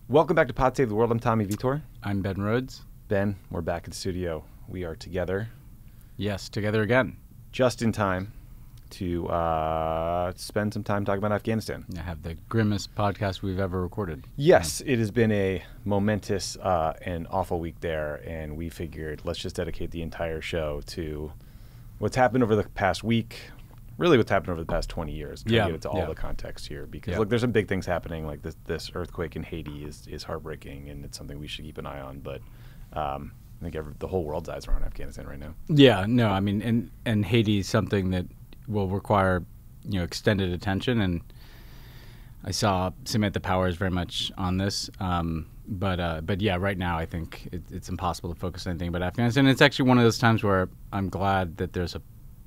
Welcome back to Pod Save the World. I'm Tommy Vietor. I'm Ben Rhodes. Ben, we're back in the studio. We are together. Yes, together again. Just in time to spend some time talking about Afghanistan. I have the grimmest podcast we've ever recorded. Yes, it has been a momentous and awful week there, and we figured let's just dedicate the entire show to what's happened over the past week, really what's happened over the past 20 years. Get into all the context here because, look, there's some big things happening, like this earthquake in Haiti is heartbreaking, and it's something we should keep an eye on, but I think the whole world's eyes are on Afghanistan right now. Yeah, no, I mean, and Haiti is something that will require, extended attention, and I saw Samantha Power is very much on this. But yeah, right now I think it's impossible to focus on anything but Afghanistan. It's actually one of those times where I'm glad that there's a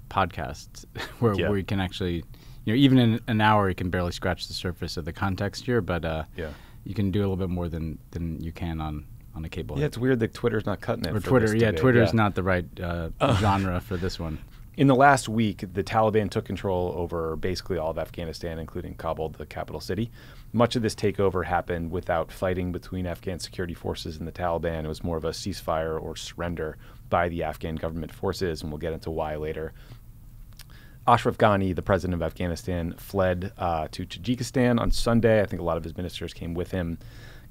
podcast where we can actually, even in an hour, you can barely scratch the surface of the context here, but you can do a little bit more than you can on a cable. Yeah, it's weird that Twitter's not cutting it. Or Twitter, Twitter's not the right genre for this one. In the last week, the Taliban took control over basically all of Afghanistan, including Kabul, the capital city. Much of this takeover happened without fighting between Afghan security forces and the Taliban. It was more of a ceasefire or surrender by the Afghan government forces, and we'll get into why later. Ashraf Ghani, the president of Afghanistan, fled to Tajikistan on Sunday. I think a lot of his ministers came with him.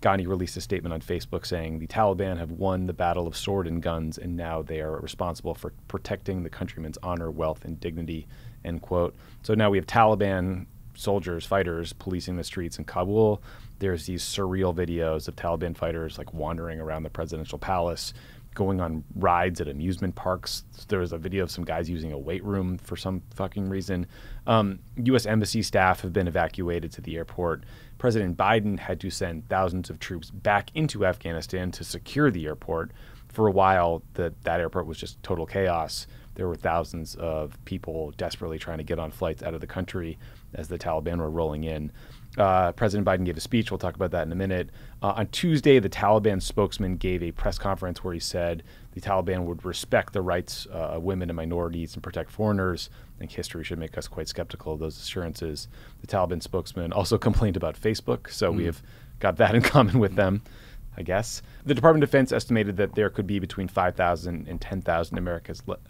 Ghani released a statement on Facebook saying the Taliban have won the battle of sword and guns, and now they are responsible for protecting the countrymen's honor, wealth, and dignity, end quote. So now we have Taliban soldiers, fighters, policing the streets in Kabul. There's these surreal videos of Taliban fighters like wandering around the presidential palace, going on rides at amusement parks. There was a video of some guys using a weight room for some fucking reason. U.S. embassy staff have been evacuated to the airport. President Biden had to send thousands of troops back into Afghanistan to secure the airport. For a while, that airport was just total chaos. There were thousands of people desperately trying to get on flights out of the country as the Taliban were rolling in. President Biden gave a speech. We'll talk about that in a minute. On Tuesday, the Taliban spokesman gave a press conference where he said the Taliban would respect the rights of women and minorities and protect foreigners. I think history should make us quite skeptical of those assurances. The Taliban spokesman also complained about Facebook, so we have got that in common with them, I guess. The Department of Defense estimated that there could be between 5,000 and 10,000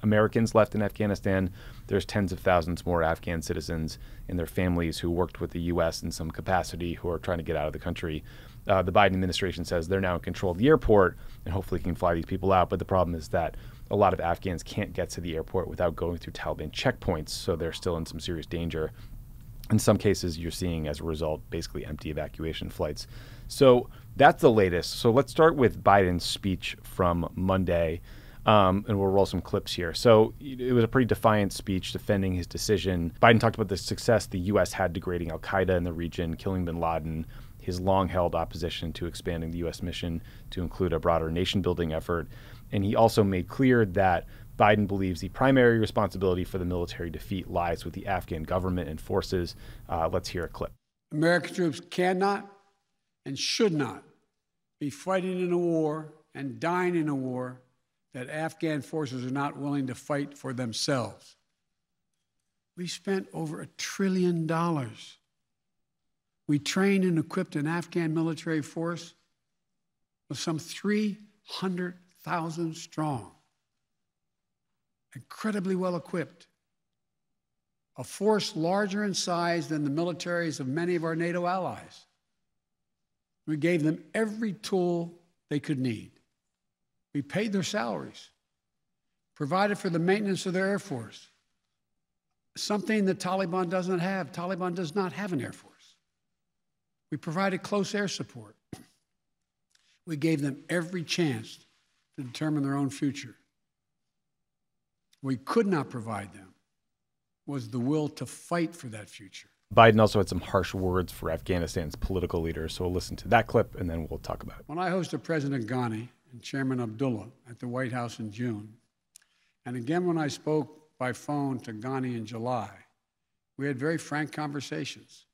Americans left in Afghanistan. There's tens of thousands more Afghan citizens and their families who worked with the U.S. in some capacity who are trying to get out of the country. The Biden administration says they're now in control of the airport and hopefully can fly these people out. But the problem is that a lot of Afghans can't get to the airport without going through Taliban checkpoints, so they're still in some serious danger. In some cases, you're seeing, as a result, basically empty evacuation flights. So that's the latest. So let's start with Biden's speech from Monday, and we'll roll some clips here. So it was a pretty defiant speech defending his decision. Biden talked about the success the U.S. had degrading al-Qaeda in the region, killing bin Laden, his long-held opposition to expanding the U.S. mission to include a broader nation-building effort. And he also made clear that Biden believes the primary responsibility for the military defeat lies with the Afghan government and forces. Let's hear a clip. American troops cannot and should not be fighting in a war and dying in a war that Afghan forces are not willing to fight for themselves. We spent over $1 trillion. We trained and equipped an Afghan military force of some 300,000 strong. Incredibly well equipped. A force larger in size than the militaries of many of our NATO allies. We gave them every tool they could need. We paid their salaries, provided for the maintenance of their Air Force, something the Taliban doesn't have. Taliban does not have an Air Force. We provided close air support. We gave them every chance to determine their own future. We could not provide them was the will to fight for that future. Biden also had some harsh words for Afghanistan's political leaders, so we'll listen to that clip and then we'll talk about it. When I hosted President Ghani and Chairman Abdullah at the White House in June, and again when I spoke by phone to Ghani in July, we had very frank conversations.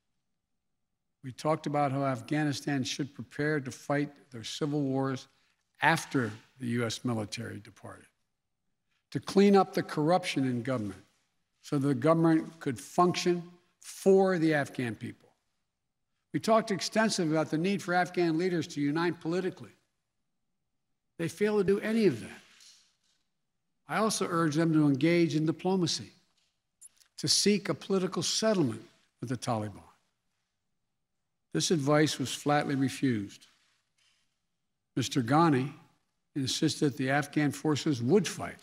We talked about how Afghanistan should prepare to fight their civil wars after the U.S. military departed, to clean up the corruption in government so the government could function for the Afghan people. We talked extensively about the need for Afghan leaders to unite politically. They fail to do any of that. I also urge them to engage in diplomacy, to seek a political settlement with the Taliban. This advice was flatly refused. Mr. Ghani insisted that the Afghan forces would fight,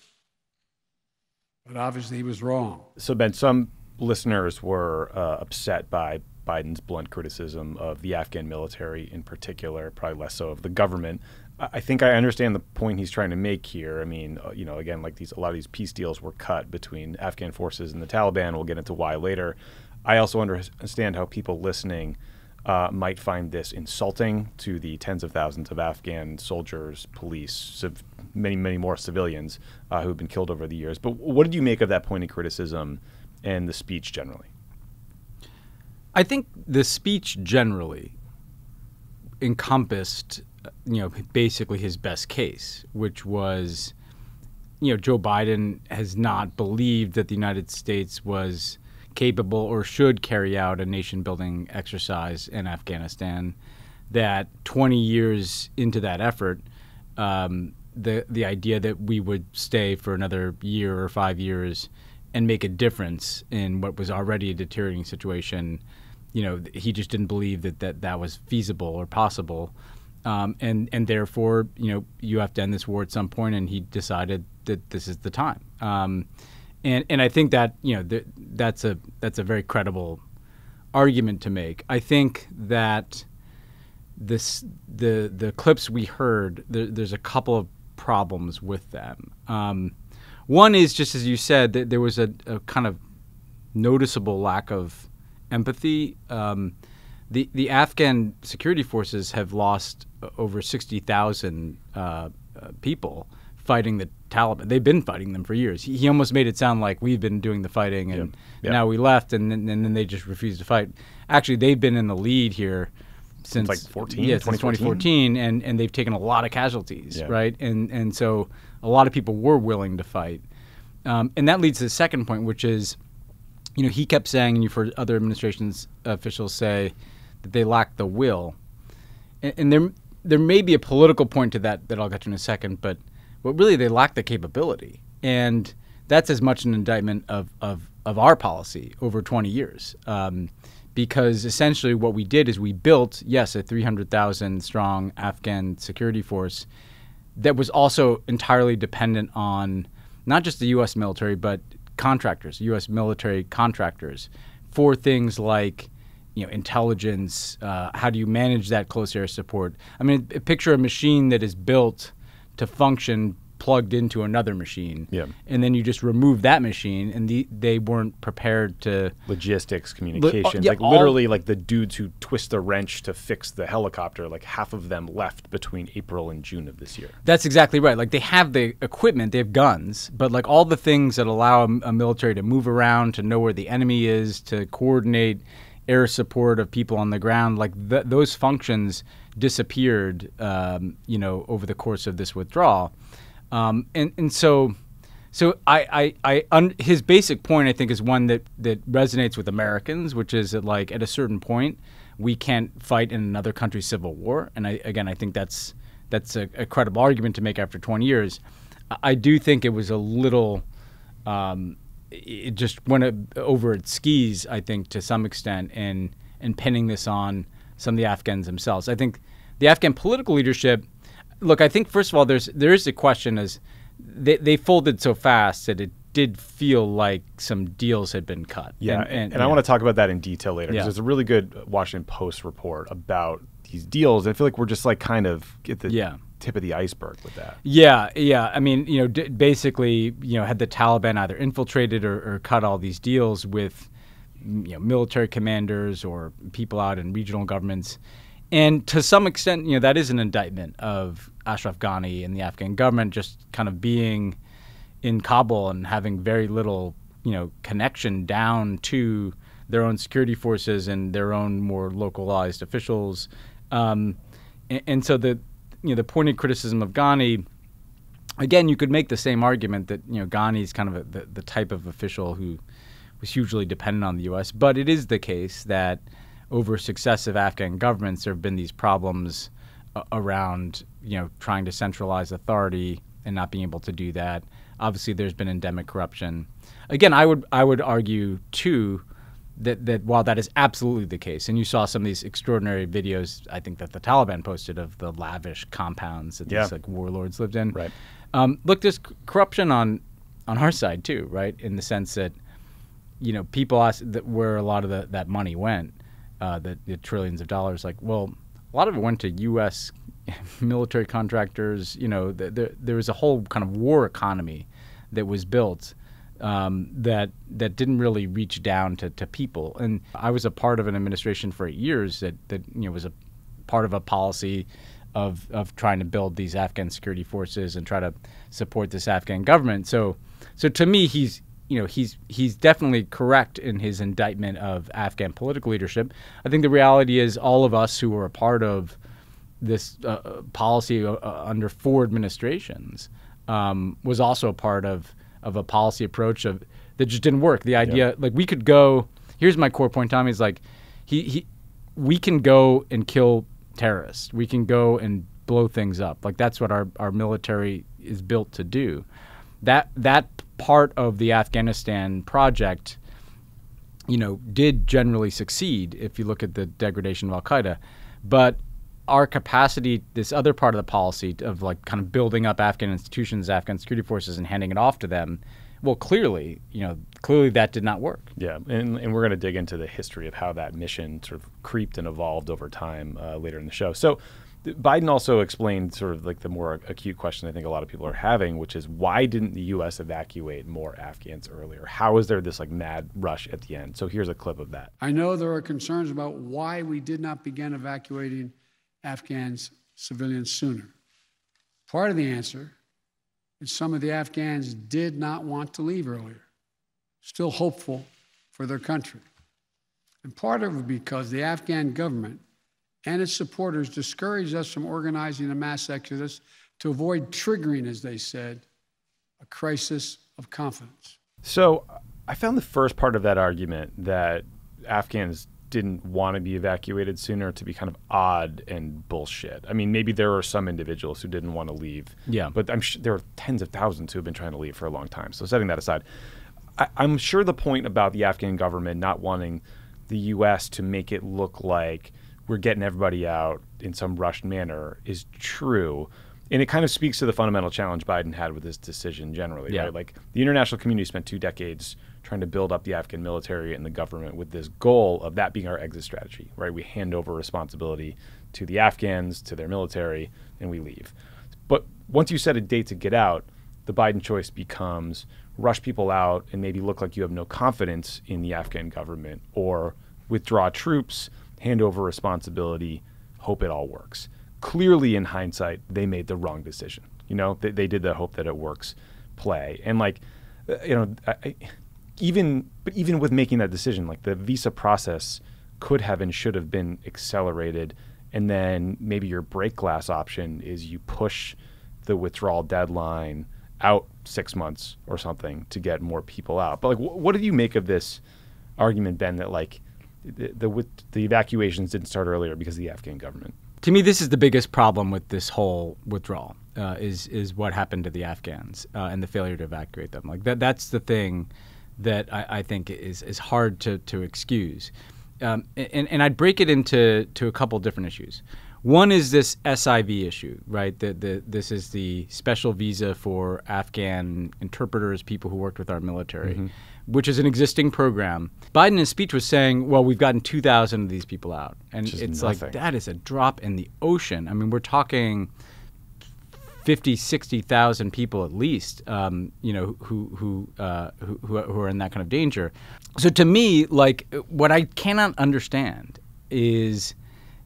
but obviously he was wrong. So, Ben, some listeners were upset by Biden's blunt criticism of the Afghan military in particular, probably less so of the government. I think I understand the point he's trying to make here. I mean, again, like a lot of these peace deals were cut between Afghan forces and the Taliban. We'll get into why later. I also understand how people listening might find this insulting to the tens of thousands of Afghan soldiers, police, many, many more civilians who've been killed over the years. But what did you make of that pointed criticism and the speech generally? I think the speech generally encompassed, basically his best case, which was, Joe Biden has not believed that the United States was capable or should carry out a nation-building exercise in Afghanistan, that 20 years into that effort, the idea that we would stay for another year or 5 years and make a difference in what was already a deteriorating situation, he just didn't believe that was feasible or possible. And therefore, you have to end this war at some point, and he decided that this is the time. And I think that that's a very credible argument to make. I think that the clips we heard, there's a couple of problems with them. One is, just as you said, that there was a kind of noticeable lack of empathy. The Afghan security forces have lost over 60,000 people fighting the Taliban. They've been fighting them for years. He almost made it sound like we've been doing the fighting and now we left and then they just refused to fight. Actually, they've been in the lead here since like 2014, and they've taken a lot of casualties, right? And so a lot of people were willing to fight. And that leads to the second point, which is, he kept saying, and you've heard other administrations officials say, that they lack the will. And there may be a political point to that I'll get to in a second, but really they lack the capability. And that's as much an indictment of our policy over 20 years. Because essentially what we did is we built, yes, a 300,000 strong Afghan security force that was also entirely dependent on not just the U.S. military, but contractors, U.S. military contractors, for things like, intelligence. How do you manage that close air support? I mean, picture a machine that is built to function plugged into another machine, and then you just remove that machine, and they weren't prepared to logistics, communications, literally like the dudes who twist the wrench to fix the helicopter. Like half of them left between April and June of this year. That's exactly right. Like they have the equipment, they have guns, but like all the things that allow a military to move around, to know where the enemy is, to coordinate air support of people on the ground, like those functions disappeared, over the course of this withdrawal. So his basic point, I think, is one that resonates with Americans, which is that, like, at a certain point, we can't fight in another country's civil war. And I think that's a credible argument to make after 20 years. I do think it was a little, it just went over its skis, I think, to some extent, and pinning this on some of the Afghans themselves. I think the Afghan political leadership, look, I think, first of all, there is a question as they folded so fast that it did feel like some deals had been cut. Yeah, and I want to talk about that in detail later, because there's a really good Washington Post report about these deals. I feel like we're just like kind of at the tip of the iceberg with that. Yeah. I mean, basically, had the Taliban either infiltrated or cut all these deals with, military commanders or people out in regional governments. And to some extent, that is an indictment of Ashraf Ghani and the Afghan government just kind of being in Kabul and having very little, connection down to their own security forces and their own more localized officials. And so the pointed criticism of Ghani, again, you could make the same argument that, Ghani is kind of the type of official who was hugely dependent on the U.S. But it is the case that over successive Afghan governments, there have been these problems around, trying to centralize authority and not being able to do that. Obviously, there's been endemic corruption. Again, I would argue too that while that is absolutely the case, and you saw some of these extraordinary videos, I think that the Taliban posted of the lavish compounds that these like warlords lived in. Right. Look, there's corruption on our side too, right? In the sense that people ask that where a lot of that money went, the trillions of dollars. Like, well, a lot of it went to U.S. military contractors. There was a whole kind of war economy that was built that didn't really reach down to people. And I was a part of an administration for 8 years that was a part of a policy of trying to build these Afghan security forces and try to support this Afghan government. So to me, he's definitely correct in his indictment of Afghan political leadership. I think the reality is all of us who were a part of this policy under 4 administrations was also a part of a policy approach that just didn't work. The idea, like, we could go. Here's my core point, Tommy, is like we can go and kill terrorists. We can go and blow things up. Like, that's what our military is built to do. That part of the Afghanistan project, did generally succeed if you look at the degradation of al-Qaeda. But our capacity, this other part of the policy of like kind of building up Afghan institutions, Afghan security forces, and handing it off to them, well, clearly that did not work. Yeah, and we're going to dig into the history of how that mission sort of creeped and evolved over time later in the show. So Biden also explained sort of like the more acute question I think a lot of people are having, which is why didn't the U.S. evacuate more Afghans earlier? How is there this like mad rush at the end? So here's a clip of that. I know there are concerns about why we did not begin evacuating Afghans, civilians sooner. Part of the answer is some of the Afghans did not want to leave earlier, still hopeful for their country. And part of it because the Afghan government and its supporters discouraged us from organizing a mass exodus to avoid triggering, as they said, a crisis of confidence. So I found the first part of that argument that Afghans didn't want to be evacuated sooner to be kind of odd and bullshit. I mean, maybe there are some individuals who didn't want to leave. Yeah. But I'm sure there are tens of thousands who have been trying to leave for a long time. So setting that aside, I'm sure the point about the Afghan government not wanting the U.S. to make it look like we're getting everybody out in some rushed manner is true. And it kind of speaks to the fundamental challenge Biden had with this decision generally, right? Like, the international community spent 2 decades trying to build up the Afghan military and the government with this goal of that being our exit strategy, right? We hand over responsibility to the Afghans, to their military, and we leave. But once you set a date to get out, the Biden choice becomes rush people out and maybe look like you have no confidence in the Afghan government, or withdraw troops, hand over responsibility, hope it all works. Clearly, in hindsight, they made the wrong decision. They did the hope that it works play. And even with making that decision, like, the visa process could have and should have been accelerated. And then maybe your break glass option is you push the withdrawal deadline out 6 months or something to get more people out. But what did you make of this argument, Ben, that the evacuations didn't start earlier because of the Afghan government? To me, this is the biggest problem with this whole withdrawal, is what happened to the Afghans and the failure to evacuate them. Like, that's the thing that I think is hard to excuse. And I'd break it into a couple different issues. One is this SIV issue, right? This is the special visa for Afghan interpreters, people who worked with our military, which is an existing program. Biden in his speech was saying, well, we've gotten 2,000 of these people out. And it's nothing. Like, that is a drop in the ocean. I mean, we're talking 50, 60,000 people at least, who are in that kind of danger. So to me, like, what I cannot understand is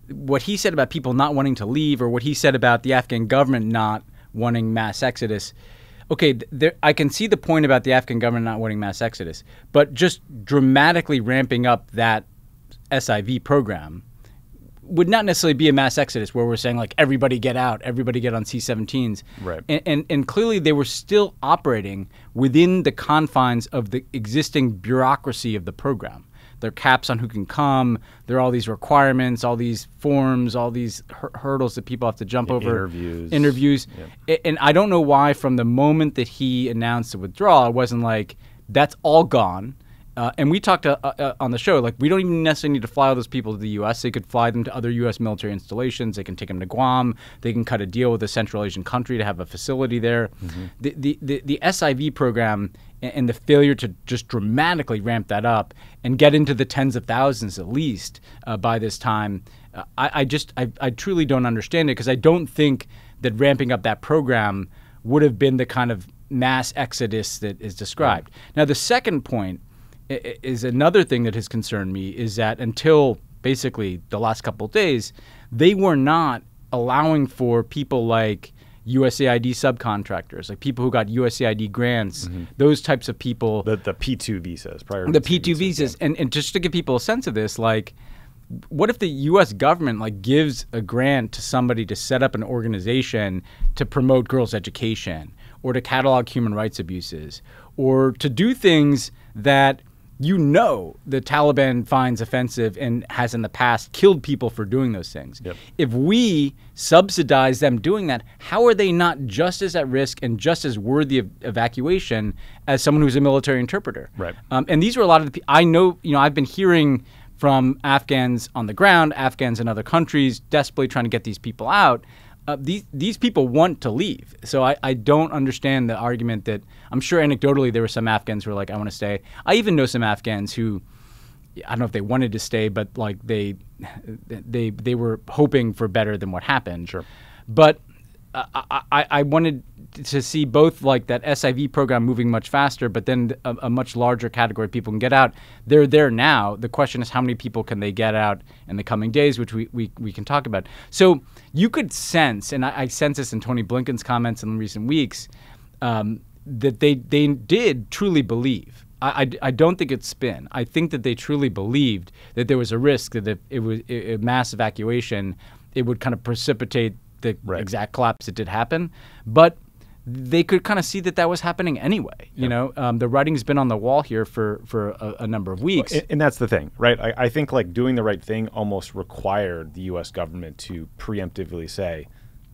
what he said about people not wanting to leave, or what he said about the Afghan government not wanting mass exodus. Okay, I can see the point about the Afghan government not wanting mass exodus, but just dramatically ramping up that SIV program would not necessarily be a mass exodus where we're saying, like, everybody get out, everybody get on C-17s. Right. And clearly they were still operating within the confines of the existing bureaucracy of the program. There are caps on who can come. There are all these requirements, all these forms, all these hurdles that people have to jump over. Interviews. Yep. And I don't know why from the moment that he announced the withdrawal, it wasn't like, that's all gone. And we talked on the show, like, we don't even necessarily need to fly all those people to the U.S. They could fly them to other U.S. military installations. They can take them to Guam. They can cut a deal with a Central Asian country to have a facility there. The SIV program and the failure to just dramatically ramp that up and get into the tens of thousands at least by this time, I truly don't understand it, because I don't think that ramping up that program would have been the kind of mass exodus that is described. Now, the second point is another thing that has concerned me, is that until basically the last couple of days, they were not allowing for people like USAID subcontractors, like people who got USAID grants, those types of people. The P2 visas, prior to the P2 visas. Yeah. And just to give people a sense of this, like, what if the U.S. government like gives a grant to somebody to set up an organization to promote girls' education, or to catalog human rights abuses, or to do things that the Taliban finds offensive and has in the past killed people for doing those things? Yep. If we subsidize them doing that, how are they not just as at risk and just as worthy of evacuation as someone who's a military interpreter? Right. And these were a lot of the I know, I've been hearing from Afghans on the ground, Afghans in other countries, desperately trying to get these people out. These people want to leave. So I don't understand the argument that, I'm sure anecdotally there were some Afghans who were like, I want to stay. I even know some Afghans who, I don't know if they wanted to stay, but like they were hoping for better than what happened. Sure. But I wanted to see both like that SIV program moving much faster, but then a much larger category of people can get out. They're there now. The question is, how many people can they get out in the coming days, which we can talk about. So you could sense, and I sense this in Tony Blinken's comments in recent weeks, that they did truly believe. I don't think it's spin. I think that they truly believed that there was a risk that if it was a mass evacuation, it would kind of precipitate the exact collapse that did happen. But they could kind of see that was happening anyway. You know, the writing's been on the wall here for a number of weeks. Well, and that's the thing, right? I think like doing the right thing almost required the U.S. government to preemptively say,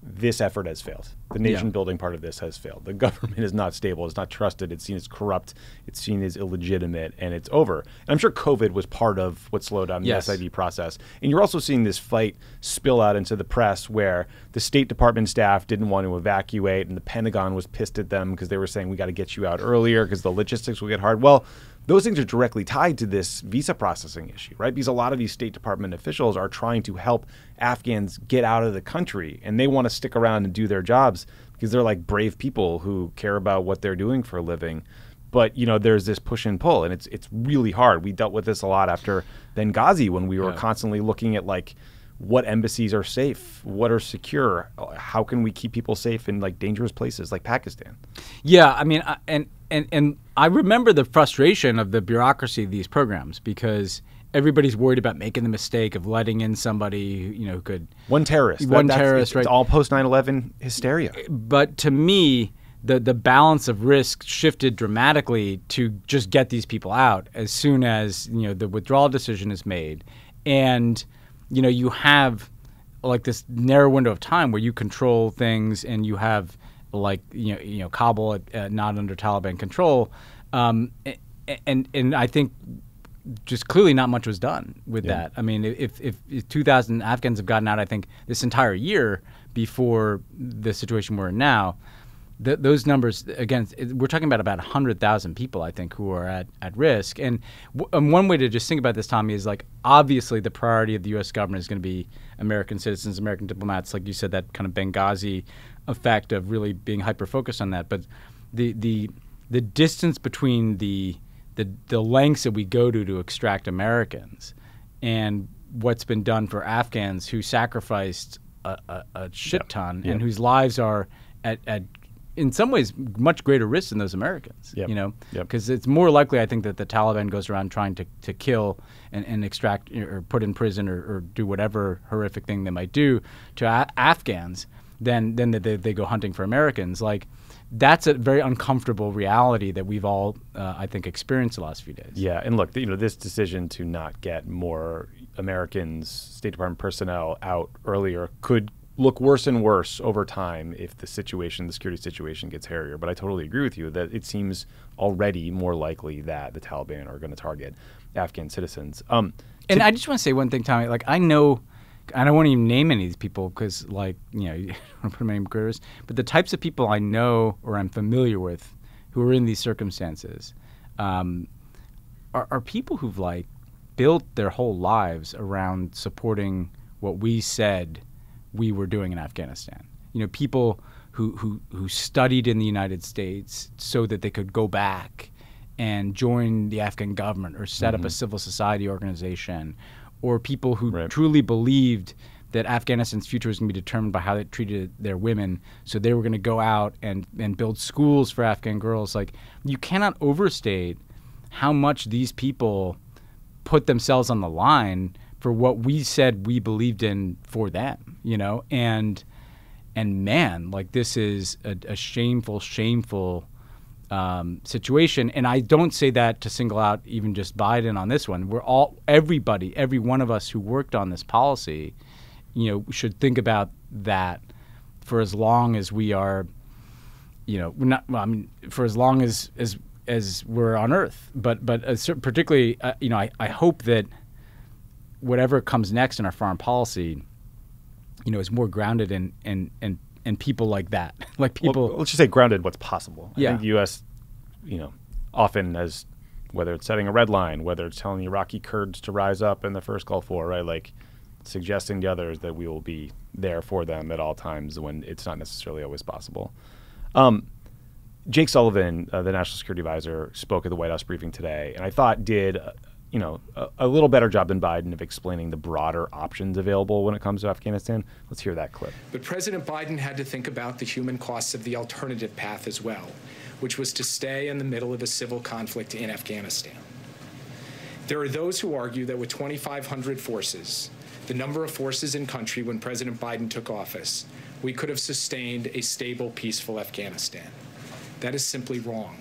this effort has failed. The nation-building part of this has failed. The government is not stable. It's not trusted. It's seen as corrupt. It's seen as illegitimate, and it's over. And I'm sure COVID was part of what slowed down the SIV process. And you're also seeing this fight spill out into the press, where the State Department staff didn't want to evacuate, and the Pentagon was pissed at them because they were saying, we got to get you out earlier because the logistics will get hard. Well, those things are directly tied to this visa processing issue, right? Because a lot of these State Department officials are trying to help Afghans get out of the country, and they want to stick around and do their jobs because they're like brave people who care about what they're doing for a living. But, there's this push and pull, and it's really hard. We dealt with this a lot after Benghazi, when we were constantly looking at like, what embassies are safe, what are secure, how can we keep people safe in like dangerous places like Pakistan? Yeah, I mean, and I remember the frustration of the bureaucracy of these programs, because everybody's worried about making the mistake of letting in somebody who could one terrorist, right? It's all post 9/11 hysteria. But to me, the balance of risk shifted dramatically to just get these people out as soon as the withdrawal decision is made, and you have like this narrow window of time where you control things, and you have like Kabul not under Taliban control, and I think just clearly not much was done with that. I mean, if 2,000 Afghans have gotten out, I think this entire year before the situation we're in now, those numbers, again, we're talking about 100,000 people, I think, who are at risk. And one way to just think about this, Tommy, is like, obviously the priority of the U.S. government is going to be American citizens, American diplomats, like you said, that kind of Benghazi effect of really being hyper-focused on that. But the distance between the lengths that we go to extract Americans and what's been done for Afghans who sacrificed a shit ton and whose lives are at in some ways much greater risk than those Americans, because it's more likely, I think, that the Taliban goes around trying to kill and extract or put in prison or do whatever horrific thing they might do to Afghans than that they go hunting for Americans. Like, that's a very uncomfortable reality that we've all, I think, experienced the last few days. Yeah, and look, this decision to not get more Americans, State Department personnel out earlier could look worse and worse over time if the security situation gets hairier. But I totally agree with you that it seems already more likely that the Taliban are going to target Afghan citizens. And I just want to say one thing, Tommy. Like, I know, I don't want to even name any of these people because, like, you don't want to put them in critters, but the types of people I know or I'm familiar with who are in these circumstances are people who've, like, built their whole lives around supporting what we said we were doing in Afghanistan. People who studied in the United States so that they could go back and join the Afghan government or set up a civil society organization, or people who truly believed that Afghanistan's future was going to be determined by how they treated their women, so they were going to go out and build schools for Afghan girls. Like, you cannot overstate how much these people put themselves on the line for what we said we believed in for them, and man, like, this is a shameful situation. And I don't say that to single out even just Biden on this one. Everybody, every one of us who worked on this policy, should think about that for as long as we are, for as long as we're on Earth. But particularly, I hope that whatever comes next in our foreign policy, is more grounded in people like that. Like, people. Well, let's just say grounded what's possible. Yeah. I think the U.S., often as, whether it's setting a red line, whether it's telling the Iraqi Kurds to rise up in the first Gulf War, right? Like, suggesting to others that we will be there for them at all times when it's not necessarily always possible. Jake Sullivan, the National Security Advisor, spoke at the White House briefing today, and I thought did a little better job than Biden of explaining the broader options available when it comes to Afghanistan. Let's hear that clip. But President Biden had to think about the human costs of the alternative path as well, which was to stay in the middle of a civil conflict in Afghanistan. There are those who argue that with 2,500 forces, the number of forces in country when President Biden took office, we could have sustained a stable, peaceful Afghanistan. That is simply wrong.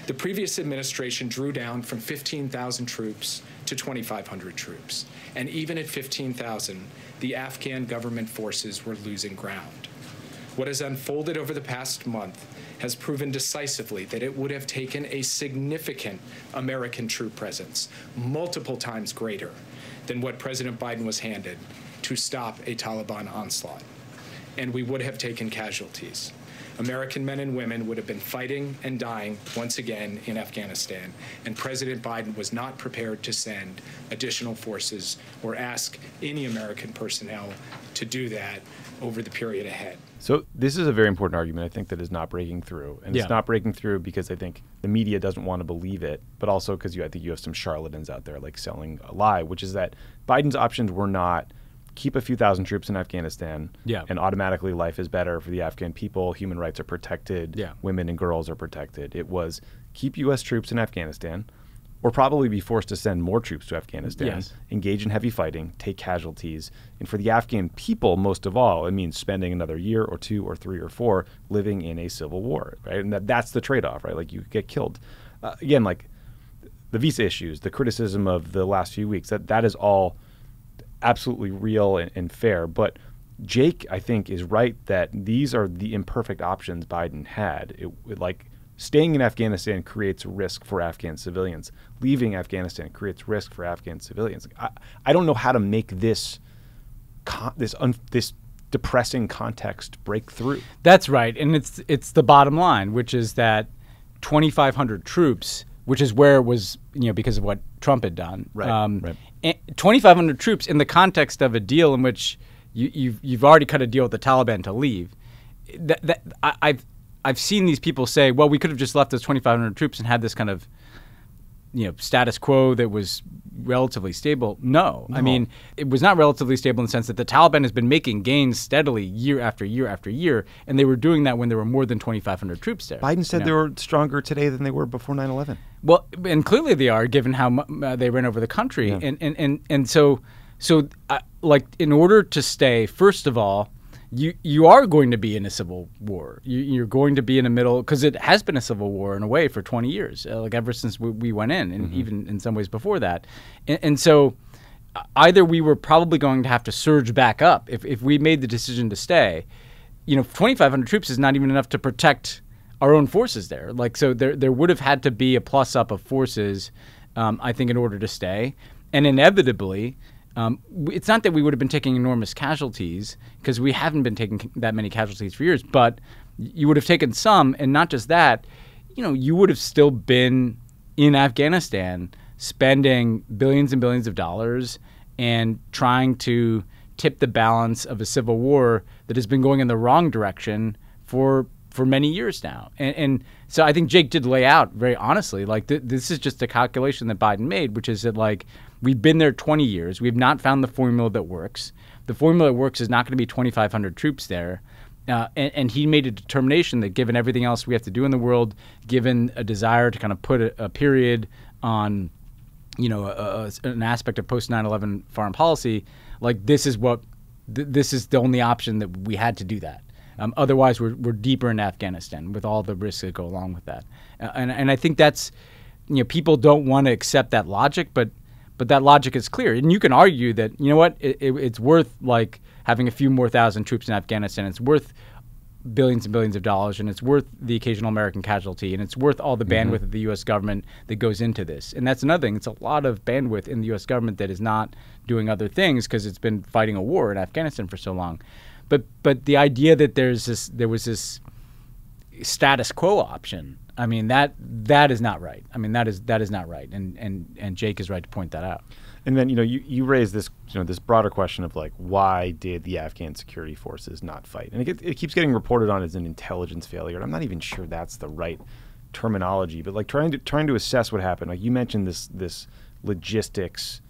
The previous administration drew down from 15,000 troops to 2,500 troops. And even at 15,000, the Afghan government forces were losing ground. What has unfolded over the past month has proven decisively that it would have taken a significant American troop presence, multiple times greater than what President Biden was handed, to stop a Taliban onslaught. And we would have taken casualties. American men and women would have been fighting and dying once again in Afghanistan, and President Biden was not prepared to send additional forces or ask any American personnel to do that over the period ahead. So this is a very important argument, I think, that is not breaking through. And it's not breaking through because I think the media doesn't want to believe it, but also because I think you have some charlatans out there like selling a lie, which is that Biden's options were not keep a few thousand troops in Afghanistan and automatically life is better for the Afghan people, human rights are protected, women and girls are protected. It was keep U.S. troops in Afghanistan, or probably be forced to send more troops to Afghanistan, engage in heavy fighting, take casualties. And for the Afghan people, most of all, it means spending another year or 2 or 3 or 4 living in a civil war, right? And that's the trade-off, right? Like, you get killed. Again, like the visa issues, the criticism of the last few weeks, that is all absolutely real and fair. But Jake, I think, is right that these are the imperfect options Biden had. Like, staying in Afghanistan creates risk for Afghan civilians. Leaving Afghanistan creates risk for Afghan civilians. I don't know how to make this depressing context break through. That's right, and it's the bottom line, which is that 2,500 troops, which is where it was, because of what Trump had done. Right. 2,500 troops in the context of a deal in which you've already cut a deal with the Taliban to leave. I've seen these people say, well, we could have just left those 2,500 troops and had this kind of, status quo that was relatively stable. No. I mean, it was not relatively stable in the sense that the Taliban has been making gains steadily year after year after year, and they were doing that when there were more than 2,500 troops there. Biden said they were stronger today than they were before 9/11. Well, and clearly they are, given how they ran over the country. Yeah. And so, like, in order to stay, first of all, you are going to be in a civil war. You're going to be in the middle, because it has been a civil war in a way for 20 years, like ever since we went in, and even in some ways before that. And so either we were probably going to have to surge back up if we made the decision to stay. 2,500 troops is not even enough to protect our own forces there. Like, so there would have had to be a plus up of forces, I think, in order to stay. And inevitably, it's not that we would have been taking enormous casualties, because we haven't been taking that many casualties for years, but you would have taken some. And not just that, you would have still been in Afghanistan spending billions and billions of dollars and trying to tip the balance of a civil war that has been going in the wrong direction for many years now. And so I think Jake did lay out very honestly, like, this is just a calculation that Biden made, which is that, like, we've been there 20 years. We've not found the formula that works. The formula that works is not going to be 2,500 troops there. And he made a determination that, given everything else we have to do in the world, given a desire to kind of put a period on, an aspect of post 9/11 foreign policy, like, this is the only option that we had to do that. Otherwise, we're deeper in Afghanistan with all the risks that go along with that. And I think that's, people don't want to accept that logic, but that logic is clear. And you can argue that, it's worth, like, having a few more thousand troops in Afghanistan. It's worth billions and billions of dollars, and it's worth the occasional American casualty, and it's worth all the bandwidth of the U.S. government that goes into this. And that's another thing. It's a lot of bandwidth in the U.S. government that is not doing other things because it's been fighting a war in Afghanistan for so long. But the idea that there was this status quo option, I mean, that is not right. I mean, that is not right. And Jake is right to point that out. And then, you raise this, this broader question of, like, why did the Afghan security forces not fight? And it keeps getting reported on as an intelligence failure. And I'm not even sure that's the right terminology, but, like, trying to assess what happened. Like, you mentioned this logistics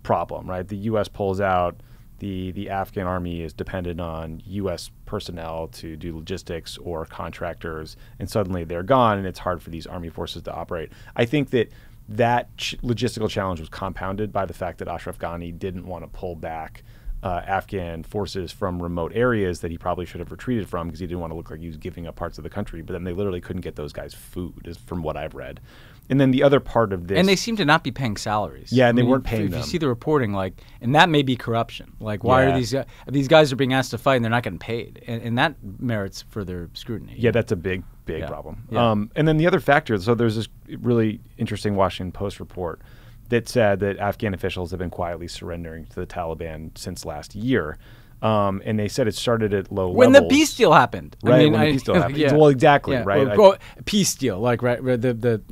problem, right? The U.S. pulls out. The Afghan army is dependent on U.S. personnel to do logistics or contractors, and suddenly they're gone, and it's hard for these army forces to operate. I think that logistical challenge was compounded by the fact that Ashraf Ghani didn't want to pull back Afghan forces from remote areas that he probably should have retreated from, because he didn't want to look like he was giving up parts of the country. But then they literally couldn't get those guys food, from what I've read. And then the other part of this... And they seem to not be paying salaries. Yeah, and they weren't paying them. If you see the reporting, like, and that may be corruption. Like, why are these guys are being asked to fight and they're not getting paid? And that merits further scrutiny. Yeah, that's a big problem. Yeah. And then the other factor, so there's this really interesting Washington Post report that said that Afghan officials have been quietly surrendering to the Taliban since last year. And they said it started at low levels. When the peace deal happened. Right, when the peace deal happened. Yeah. Well, exactly, right? Well, peace deal, like, right, the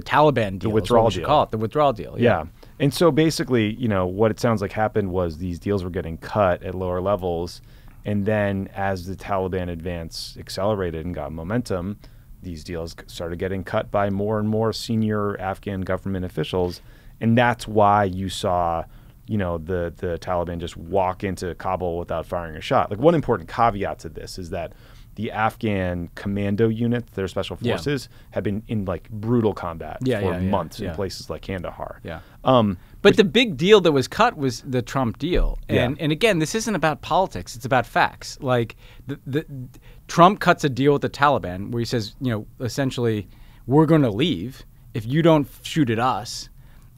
Taliban deal. The withdrawal deal. Call it, the withdrawal deal. Yeah. And so basically, what it sounds like happened was these deals were getting cut at lower levels. And then as the Taliban advance accelerated and got momentum, these deals started getting cut by more and more senior Afghan government officials. And that's why you saw, the Taliban just walk into Kabul without firing a shot. Like, one important caveat to this is that the Afghan commando units, their special forces, have been in, like, brutal combat for months in places like Kandahar. Yeah. But the big deal that was cut was the Trump deal. And again, this isn't about politics. It's about facts. Like, the Trump cuts a deal with the Taliban where he says, essentially, we're going to leave if you don't shoot at us.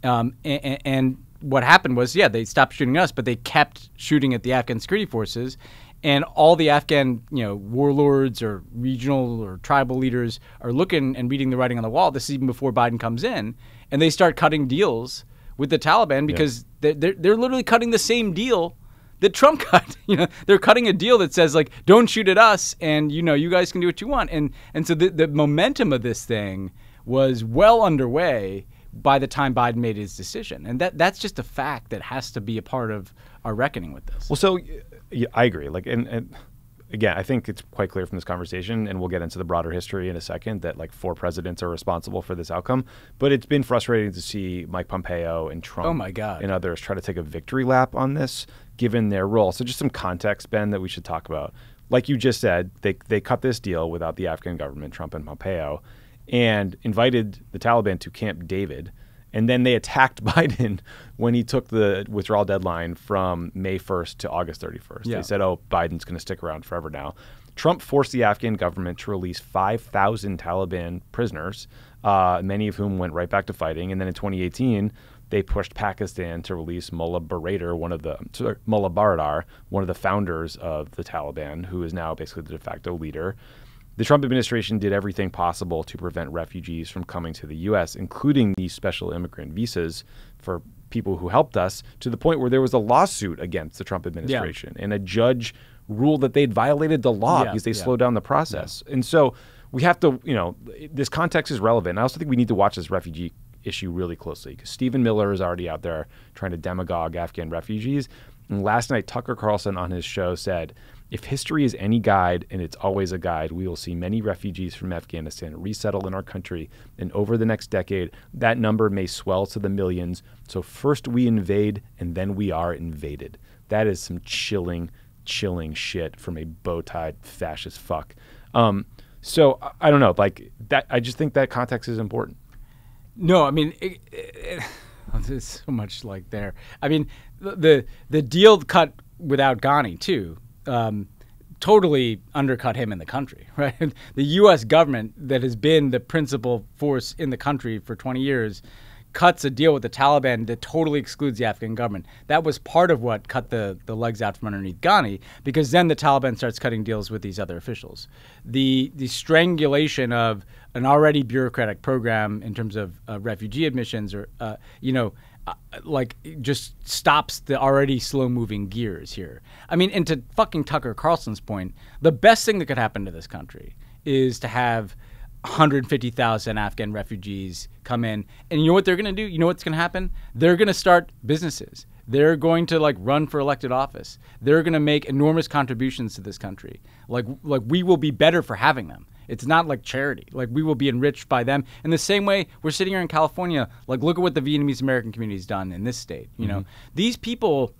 And what happened was, they stopped shooting us, but they kept shooting at the Afghan security forces. And all the Afghan, warlords or regional or tribal leaders are looking and reading the writing on the wall. This is even before Biden comes in. And they start cutting deals with the Taliban because they're literally cutting the same deal that Trump cut. They're cutting a deal that says, like, don't shoot at us, and, you guys can do what you want. And so the momentum of this thing was well underway by the time Biden made his decision. And that's just a fact that has to be a part of our reckoning with this. Well, so I agree. Like, and again, I think it's quite clear from this conversation, and we'll get into the broader history in a second, that, like, 4 presidents are responsible for this outcome. But it's been frustrating to see Mike Pompeo and Trump and others try to take a victory lap on this, given their role. So just some context, Ben, that we should talk about. Like you just said, they cut this deal without the Afghan government, Trump and Pompeo, and invited the Taliban to Camp David. And then they attacked Biden when he took the withdrawal deadline from May 1st to August 31st. They said, oh, Biden's going to stick around forever now. Trump forced the Afghan government to release 5,000 Taliban prisoners, many of whom went right back to fighting. And then in 2018, they pushed Pakistan to release Mullah Baradar, one of the founders of the Taliban, who is now basically the de facto leader. The Trump administration did everything possible to prevent refugees from coming to the U.S., including these special immigrant visas for people who helped us, to the point where there was a lawsuit against the Trump administration. And a judge ruled that they'd violated the law because they slowed down the process. And so we have to, this context is relevant. I also think we need to watch this refugee issue really closely, because Stephen Miller is already out there trying to demagogue Afghan refugees. And last night, Tucker Carlson on his show said, if history is any guide, and it's always a guide, we will see many refugees from Afghanistan resettle in our country. And over the next decade, that number may swell to the millions. So first we invade, and then we are invaded. That is some chilling shit from a bow-tied fascist fuck. So I don't know, like that. I just think that context is important. No, I mean, there's so much like there. I mean, the deal cut without Ghani too. Totally undercut him in the country, right? The U.S. government, that has been the principal force in the country for 20 years, cuts a deal with the Taliban that totally excludes the Afghan government. That was part of what cut the legs out from underneath Ghani, because then the Taliban starts cutting deals with these other officials. The strangulation of an already bureaucratic program in terms of refugee admissions, or just stops the already slow-moving gears here. I mean, and to fucking Tucker Carlson's point, the best thing that could happen to this country is to have 150,000 Afghan refugees come in. And you know what they're going to do? You know what's going to happen? They're going to start businesses. They're going to run for elected office. They're going to make enormous contributions to this country. Like we will be better for having them. It's not like charity. Like, we will be enriched by them. In the same way, we're sitting here in California, like, look at what the Vietnamese American community's done in this state. You know, these people,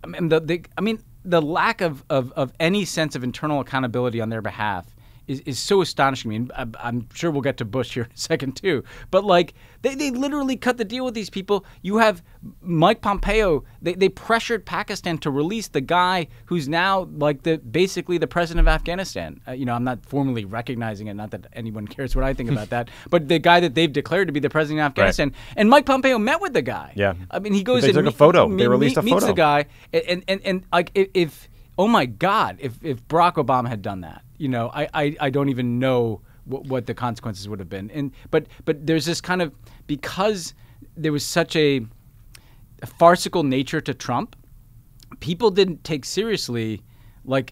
the lack of any sense of internal accountability on their behalf is so astonishing to me. And I'm sure we'll get to Bush here in a second too. But they literally cut the deal with these people. You have Mike Pompeo. They pressured Pakistan to release the guy who's now basically the president of Afghanistan. I'm not formally recognizing it. Not that anyone cares what I think about that. But the guy that they've declared to be the president of Afghanistan. Right. And Mike Pompeo met with the guy. Yeah. I mean, he goes they and took a photo. They released a photo. Meets the guy. And if oh my God, if Barack Obama had done that, I don't even know what the consequences would have been. But there's this kind of, because there was such a farcical nature to Trump, people didn't take seriously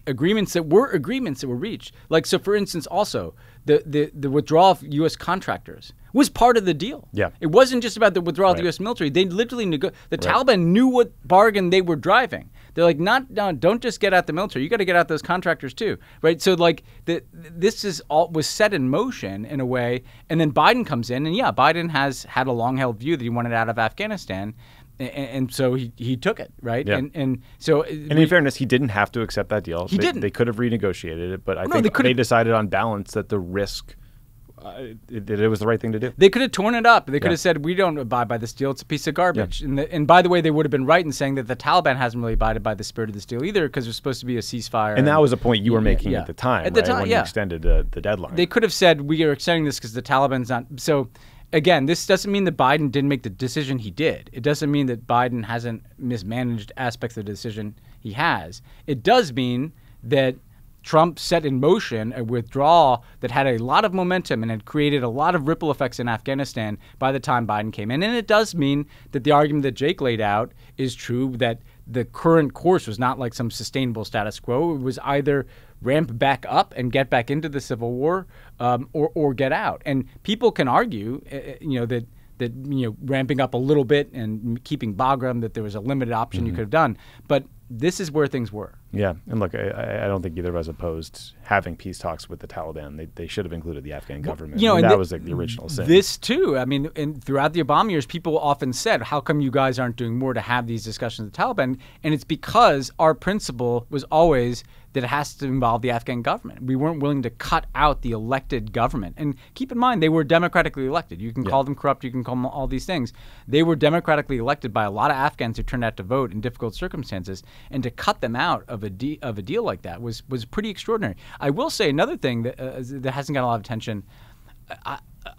agreements that were reached. So for instance, also the withdrawal of U.S. contractors was part of the deal. Yeah. It wasn't just about the withdrawal of the U.S. military. They literally Taliban knew what bargain they were driving. They're like, no, don't just get out the military. You got to get out those contractors too, right? So this is all was set in motion in a way, and then Biden comes in, and Biden has had a long-held view that he wanted out of Afghanistan, and so he took it, right? Yeah. And in fairness, he didn't have to accept that deal. Didn't. They could have renegotiated it, but I think they decided on balance that the risk. It was the right thing to do. They could have torn it up. They could have said, we don't abide by this deal. It's a piece of garbage. Yeah. And by the way, they would have been right in saying that the Taliban hasn't really abided by the spirit of this deal either, because there's supposed to be a ceasefire. And that was a point you were making at the time, when you extended the deadline. They could have said, we are extending this because the Taliban's not. So, again, this doesn't mean that Biden didn't make the decision he did. It doesn't mean that Biden hasn't mismanaged aspects of the decision he has. It does mean that Trump set in motion a withdrawal that had a lot of momentum and had created a lot of ripple effects in Afghanistan by the time Biden came in. And it does mean that the argument that Jake laid out is true, that the current course was not like some sustainable status quo. It was either ramp back up and get back into the Civil War or get out. And people can argue, that ramping up a little bit and keeping Bagram, that there was a limited option you could have done. But this is where things were. Yeah, and look, I don't think either of us opposed having peace talks with the Taliban. They should have included the Afghan government. You know, that was like the original sin. This too. I mean, and throughout the Obama years, people often said, "How come you guys aren't doing more to have these discussions with the Taliban?" And it's because our principle was always that it has to involve the Afghan government. We weren't willing to cut out the elected government. And keep in mind, they were democratically elected. You can call them corrupt, you can call them all these things. They were democratically elected by a lot of Afghans who turned out to vote in difficult circumstances. And to cut them out of a deal like that was pretty extraordinary. I will say another thing that hasn't got a lot of attention.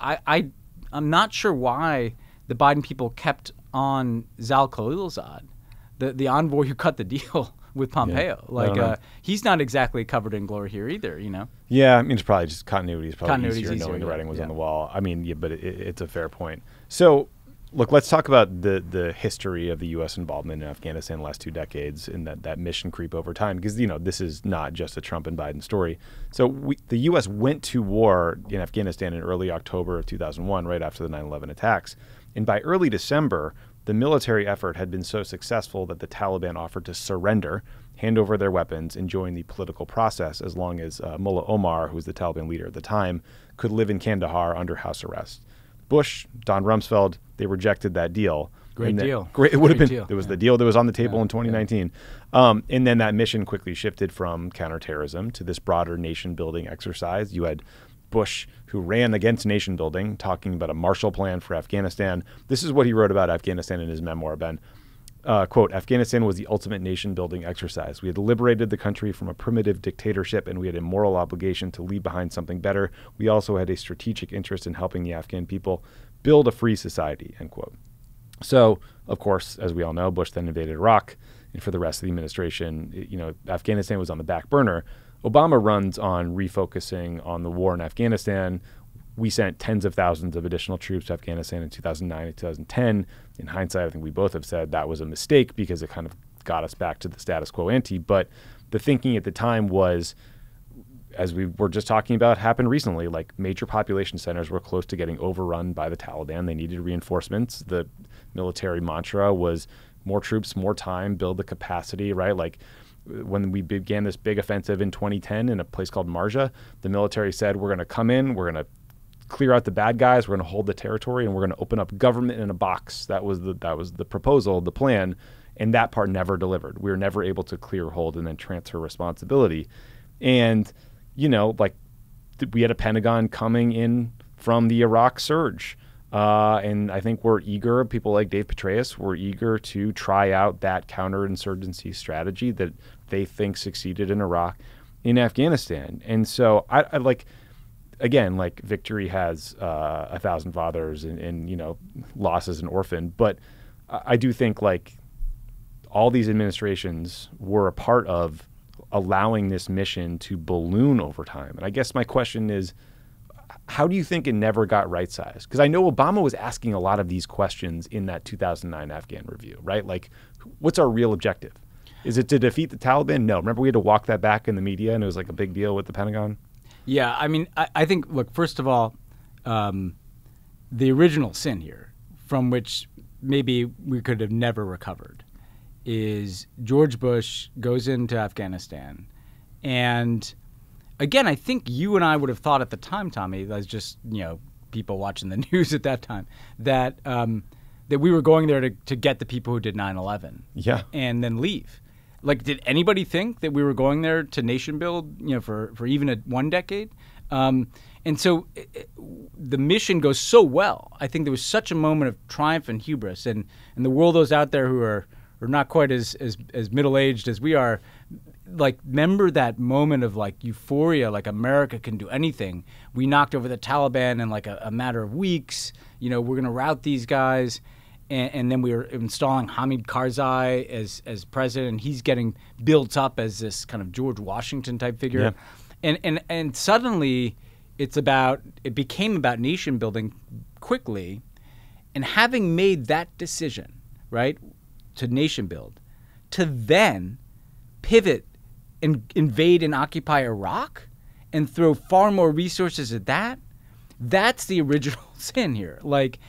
I'm not sure why the Biden people kept on Zal Khalilzad, the envoy who cut the deal with Pompeo. He's not exactly covered in glory here either, you know? Yeah, I mean, it's probably just continuity is probably easier easier, knowing the writing was yeah. on the wall. I mean, yeah, but it's a fair point. So, look, let's talk about the history of the U.S. involvement in Afghanistan the last 2 decades and that mission creep over time, because, you know, this is not just a Trump and Biden story. So the U.S. went to war in Afghanistan in early October of 2001, right after the 9/11 attacks. And by early December, the military effort had been so successful that the Taliban offered to surrender, hand over their weapons, and join the political process as long as Mullah Omar, who was the Taliban leader at the time, could live in Kandahar under house arrest. Bush, Don Rumsfeld, they rejected that deal. Great deal. It would have been. Deal. It was the deal that was on the table in 2019. And then that mission quickly shifted from counterterrorism to this broader nation-building exercise. You had Bush, who ran against nation building, talking about a Marshall Plan for Afghanistan. This is what he wrote about Afghanistan in his memoir, Ben. Quote, Afghanistan was the ultimate nation building exercise. We had liberated the country from a primitive dictatorship, and we had a moral obligation to leave behind something better. We also had a strategic interest in helping the Afghan people build a free society, end quote. So, of course, as we all know, Bush then invaded Iraq. And for the rest of the administration, you know, Afghanistan was on the back burner. Obama runs on refocusing on the war in Afghanistan. We sent tens of thousands of additional troops to Afghanistan in 2009 and 2010. In hindsight, I think we both have said that was a mistake because it kind of got us back to the status quo ante. But the thinking at the time was, as we were just talking about, happened recently, like major population centers were close to getting overrun by the Taliban. They needed reinforcements. The military mantra was more troops, more time, build the capacity, right? Like, when we began this big offensive in 2010 in a place called Marja, the military said, we're going to come in, we're going to clear out the bad guys, we're going to hold the territory, and we're going to open up government in a box. That was the proposal, the plan, and that part never delivered. We were never able to clear hold and then transfer responsibility. And, you know, like, we had a Pentagon coming in from the Iraq surge. And I think we're eager, people like Dave Petraeus, were eager to try out that counterinsurgency strategy that they think succeeded in Iraq, in Afghanistan. And so I like, again, like, victory has 1,000 fathers and, you know, loss is an orphan. But I do think, like, all these administrations were a part of allowing this mission to balloon over time. And I guess my question is, how do you think it never got right-sized? Because I know Obama was asking a lot of these questions in that 2009 Afghan review, right? Like, what's our real objective? Is it to defeat the Taliban? No. Remember we had to walk that back in the media, and it was like a big deal with the Pentagon? Yeah, I mean, I think, look, first of all, the original sin here, from which maybe we could have never recovered, is George Bush goes into Afghanistan. And again, I think you and I would have thought at the time, Tommy, as just, you know, people watching the news at that time, that that we were going there to get the people who did 9/11, Yeah. and then leave. Like, did anybody think that we were going there to nation build, you know, for even one decade? And so the mission goes so well. I think there was such a moment of triumph and hubris, and the world, those out there who are not quite as middle-aged as we are, like, remember that moment of, like, euphoria, like America can do anything. We knocked over the Taliban in like a matter of weeks. You know, we're going to rout these guys. And then we were installing Hamid Karzai as president. He's getting built up as this kind of George Washington type figure. Yeah. And suddenly it became about nation building quickly. And having made that decision, right, to nation build, to then pivot and invade and occupy Iraq and throw far more resources at that's the original sin here. Like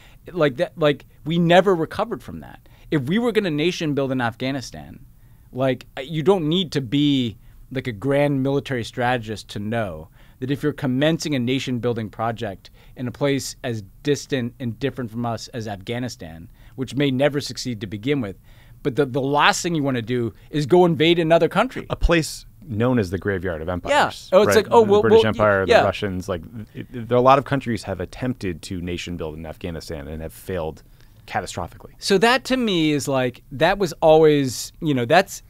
we never recovered from that. If we were going to nation build in Afghanistan, Like, you don't need to be like a grand military strategist to know that if you're commencing a nation-building project in a place as distant and different from us as Afghanistan, which may never succeed to begin with, but the last thing you want to do is go invade another country. A place known as the graveyard of empires. Yeah. Oh, it's right? like, oh, the well, British Empire, yeah. the Russians. Like, there are a lot of countries have attempted to nation build in Afghanistan and have failed catastrophically. So that to me is like, that was always, that's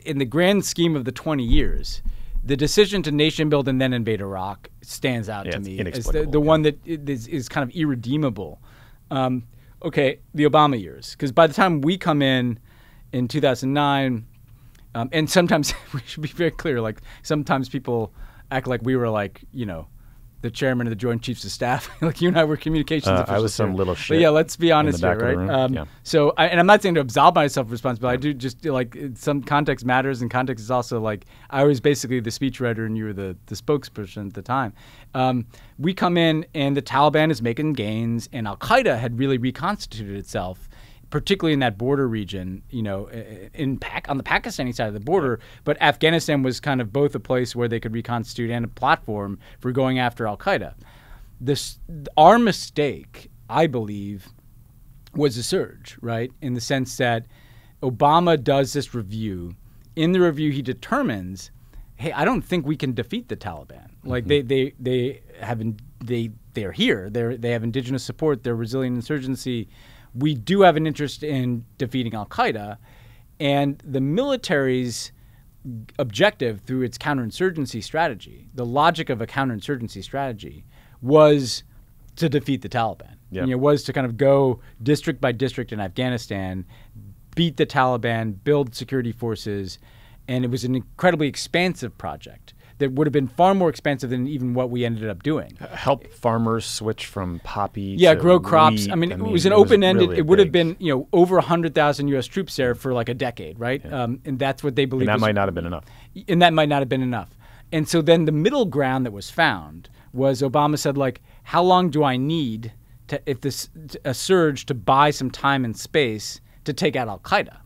in the grand scheme of the 20 years, the decision to nation build and then invade Iraq stands out to me as the one that is kind of irredeemable. Okay, the Obama years, because by the time we come in 2009, and sometimes we should be very clear, like sometimes people act like we were like, the chairman of the Joint Chiefs of Staff, like you and I were communications officials. I was some little shit. But yeah, let's be honest here, right? Yeah. So, and I'm not saying to absolve myself of responsibility. I do just like some context matters, and context is also like I was basically the speechwriter and you were the spokesperson at the time. We come in and the Taliban is making gains, and Al Qaeda had really reconstituted itself, particularly in that border region, on the Pakistani side of the border. But Afghanistan was kind of both a place where they could reconstitute and a platform for going after Al Qaeda. Our mistake, I believe, was a surge, right? In the sense that Obama does this review. In the review, he determines, hey, I don't think we can defeat the Taliban. Like they're here. They have indigenous support. They're resilient insurgency. We do have an interest in defeating Al Qaeda, and the military's objective through its counterinsurgency strategy, the logic of a counterinsurgency strategy, was to defeat the Taliban. Yep. Was to kind of go district by district in Afghanistan, beat the Taliban, build security forces, and it was an incredibly expansive project that would have been far more expensive than even what we ended up doing. Help farmers switch from poppy to grow crops. wheat. I mean, it was an open-ended, really it would have been, over 100,000 U.S. troops there for like a decade, right? Yeah. And that's what they believed. And that might not have been enough. And that might not have been enough. And so then the middle ground that was found was Obama said, like, how long do I need a surge to buy some time and space to take out Al Qaeda?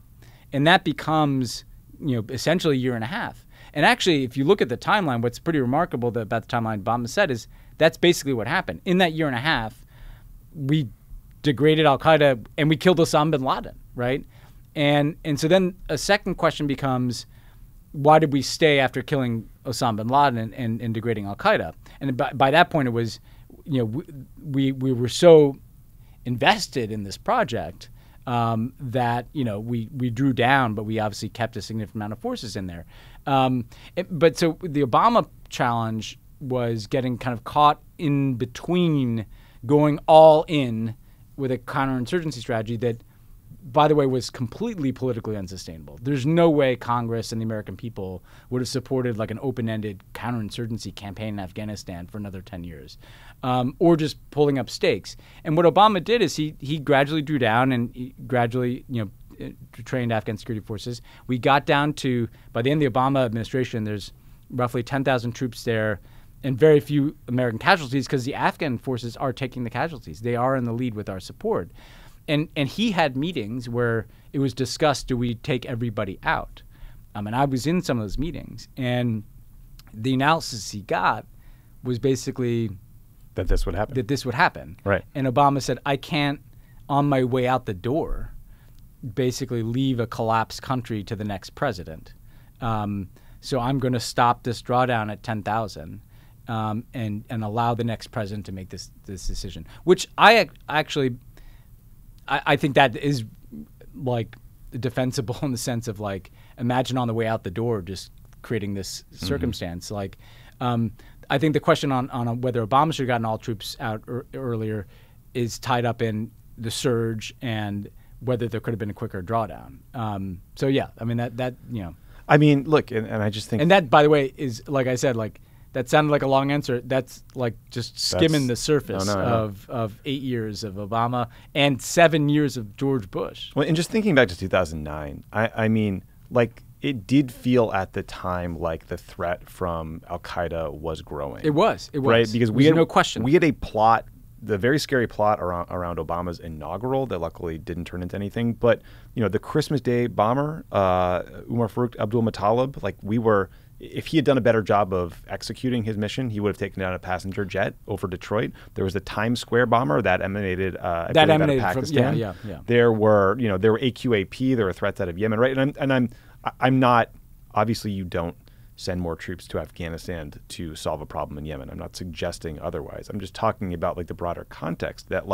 And that becomes, essentially a year and a half. And actually, if you look at the timeline, what's pretty remarkable about the timeline Obama said is that's basically what happened. In that year and a half, we degraded Al Qaeda and we killed Osama bin Laden, right? And so then a second question becomes, why did we stay after killing Osama bin Laden and degrading Al Qaeda? And by that point, it was, we were so invested in this project that we drew down, but we obviously kept a significant amount of forces in there. But so the Obama challenge was getting kind of caught in between going all in with a counterinsurgency strategy that, by the way, was completely politically unsustainable. There's no way Congress and the American people would have supported like an open-ended counterinsurgency campaign in Afghanistan for another 10 years, or just pulling up stakes. And what Obama did is he gradually drew down and he gradually, trained Afghan security forces. We got down to, by the end of the Obama administration, there's roughly 10,000 troops there and very few American casualties because the Afghan forces are taking the casualties. They are in the lead with our support. And he had meetings where it was discussed, do we take everybody out? And I was in some of those meetings. And the analysis he got was basically that this would happen. Right. And Obama said, I can't, on my way out the door, basically leave a collapsed country to the next president. So I'm going to stop this drawdown at 10,000 and allow the next president to make this decision, which I think that is like defensible in the sense of like, imagine on the way out the door just creating this circumstance. Like, I think the question on whether Obama should have gotten all troops out earlier is tied up in the surge and whether there could have been a quicker drawdown. So yeah, I mean that. I mean, look, and I just think, and that, by the way, is like I said, like that sounded like a long answer. That's like just skimming the surface of 8 years of Obama and 7 years of George Bush. Well, and just thinking back to 2009, I mean, like it did feel at the time like the threat from Al Qaeda was growing. It was right, because we had no question. We had a plot the very scary plot around Obama's inaugural that luckily didn't turn into anything. But, the Christmas Day bomber, Umar Farouk Abdul-Muttalib, if he had done a better job of executing his mission, he would have taken down a passenger jet over Detroit. There was the Times Square bomber that emanated, out of Pakistan. Yeah. There were AQAP, there were threats out of Yemen, right? And I'm not, obviously you don't send more troops to Afghanistan to solve a problem in Yemen. I'm not suggesting otherwise. I'm just talking about the broader context that